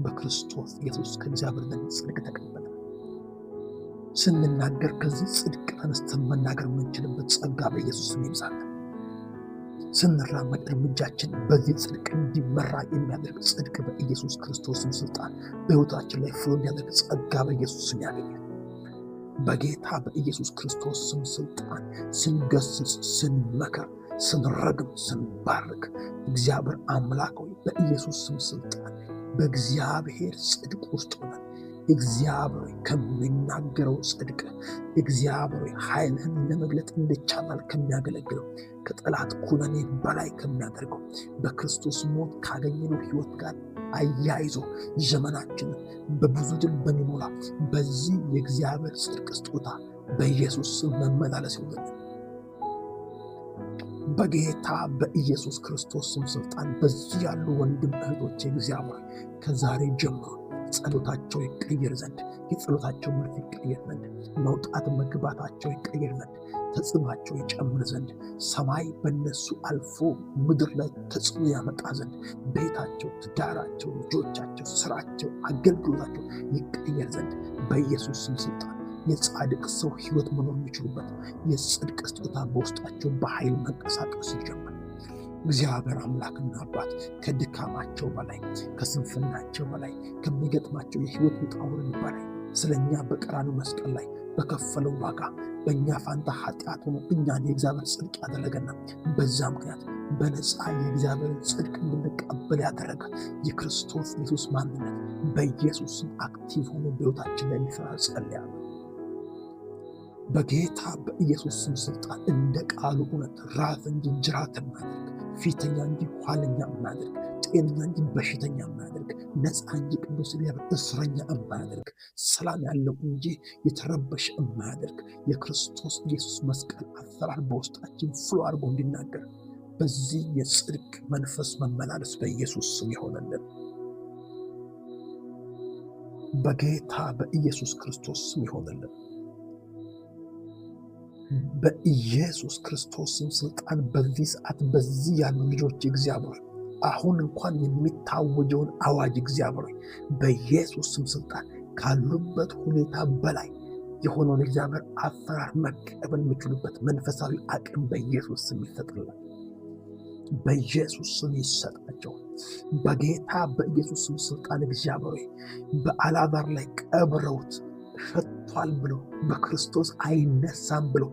በክርስቶስ ኢየሱስ ከእግዚአብሔር ዘንድ ጽድቅ ተቀበልን። ስንናገር ከዚህ ጽድቅ ተነስተን መናገር የምንችልበት ጸጋ በኢየሱስ ስም ይብዛልን። ስንራመድ እርምጃችን በዚህ ጽድቅ እንዲመራ የሚያደርግ ጽድቅ በኢየሱስ ክርስቶስም ስልጣን በሕይወታችን ላይ ፍሎ እንዲያደርግ ጸጋ በኢየሱስ ስም ያገኛል። በጌታ በኢየሱስ ክርስቶስ ስም ስልጣን ስንገስጽ፣ ስንመከር፣ ስንረግም፣ ስንባርክ እግዚአብሔር አምላክ ሆይ በኢየሱስ ስም ስልጣን በእግዚአብሔር ጽድቅ ውስጥ ሆነን እግዚአብሔር ከሚናገረው ጽድቅ እግዚአብሔር ኃይልህን ለመግለጥ እንዲቻል ከሚያገለግለው ከጠላት ኩነኔ በላይ ከሚያደርገው በክርስቶስ ሞት ካገኘነው ሕይወት ጋር አያይዞ ዘመናችንን በብዙ ድል በሚሞላ በዚህ የእግዚአብሔር ጽድቅ ስጦታ በኢየሱስ ስም መመላለስ ይሆናል። በጌታ በኢየሱስ ክርስቶስ ስም ስልጣን በዚህ ያሉ ወንድም እህቶቼ እግዚአብሔር ከዛሬ ጀምሮ ጸሎታቸው ይቀየር ዘንድ የጸሎታቸው መልክ ይቀየር ዘንድ መውጣት መግባታቸው ይቀየር ዘንድ ተጽዕኖአቸው ይጨምር ዘንድ ሰማይ በነሱ አልፎ ምድር ላይ ተጽዕኖ ያመጣ ዘንድ ቤታቸው፣ ትዳራቸው፣ ልጆቻቸው፣ ስራቸው፣ አገልግሎታቸው ይቀየር ዘንድ በኢየሱስ ስም ስልጣን የጻድቅ ሰው ሕይወት መኖር የሚችሉበት የጽድቅ ስጦታ በውስጣቸው በኃይል መንቀሳቀስ ይጀምራል። እግዚአብሔር አምላክና አባት ከድካማቸው በላይ ከስንፍናቸው በላይ ከሚገጥማቸው የሕይወት ውጣ ውረድ በላይ ስለኛ በቀራንዮ መስቀል ላይ በከፈለው ዋጋ በእኛ ፋንታ ኃጢአት ሆኖ እኛን የእግዚአብሔር ጽድቅ ያደረገና በዛ ምክንያት በነፃ የእግዚአብሔርን ጽድቅ እንድንቀበል ያደረገ የክርስቶስ ኢየሱስ ማንነት በኢየሱስ ስም አክቲቭ ሆኖ በሕይወታችን ላይ እንዲሰራ ጸልያለሁ። በጌታ በኢየሱስ ስም ስልጣን እንደ ቃሉ እውነት ራስ እንጂ ጅራት እናድርግ፣ ፊተኛ እንጂ ኋለኛ እናድርግ፣ ጤነኛ እንጂ በሽተኛ እናድርግ፣ ነፃ እንጂ ቅዱስ እግዚአብሔር እስረኛ እናድርግ፣ ሰላም ያለው እንጂ የተረበሸ እናድርግ። የክርስቶስ ኢየሱስ መስቀል አሰራር በውስጣችን ፍሎ አድርጎ እንዲናገር በዚህ የጽድቅ መንፈስ መመላለስ በኢየሱስ ስም ይሆነልን። በጌታ በኢየሱስ ክርስቶስ ስም ይሆነልን። በኢየሱስ ክርስቶስ ስልጣን በዚህ ሰዓት በዚህ ያሉ ልጆች እግዚአብሔር አሁን እንኳን የሚታወጀውን አዋጅ እግዚአብሔር በኢየሱስ ስልጣን ካሉበት ሁኔታ በላይ የሆነውን እግዚአብሔር አሰራር መቀበል የሚችሉበት መንፈሳዊ አቅም በኢየሱስ ስም ይሰጥላል። በኢየሱስ ስም ይሰጣቸው። በጌታ በኢየሱስ ስልጣን እግዚአብሔር በአልዓዛር ላይ ቀብረውት ፈቷል ብሎ በክርስቶስ አይነሳም ብሎ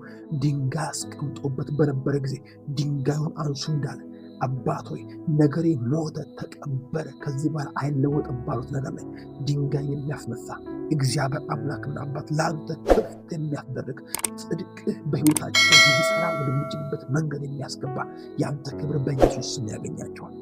ድንጋይ አስቀምጦበት በነበረ ጊዜ ድንጋዩን አንሱ እንዳለ አባት ሆይ ነገሬ ሞተ፣ ተቀበረ፣ ከዚህ በኋላ አይለወጥም ባሉት ነገር ላይ ድንጋይ የሚያስነሳ እግዚአብሔር አምላክና አባት ለአንተ ክፍት የሚያስደርግ ጽድቅህ በሕይወታቸው ሊሰራ ወደሚችልበት መንገድ የሚያስገባ የአንተ ክብር በኢየሱስ ስም ያገኛቸዋል።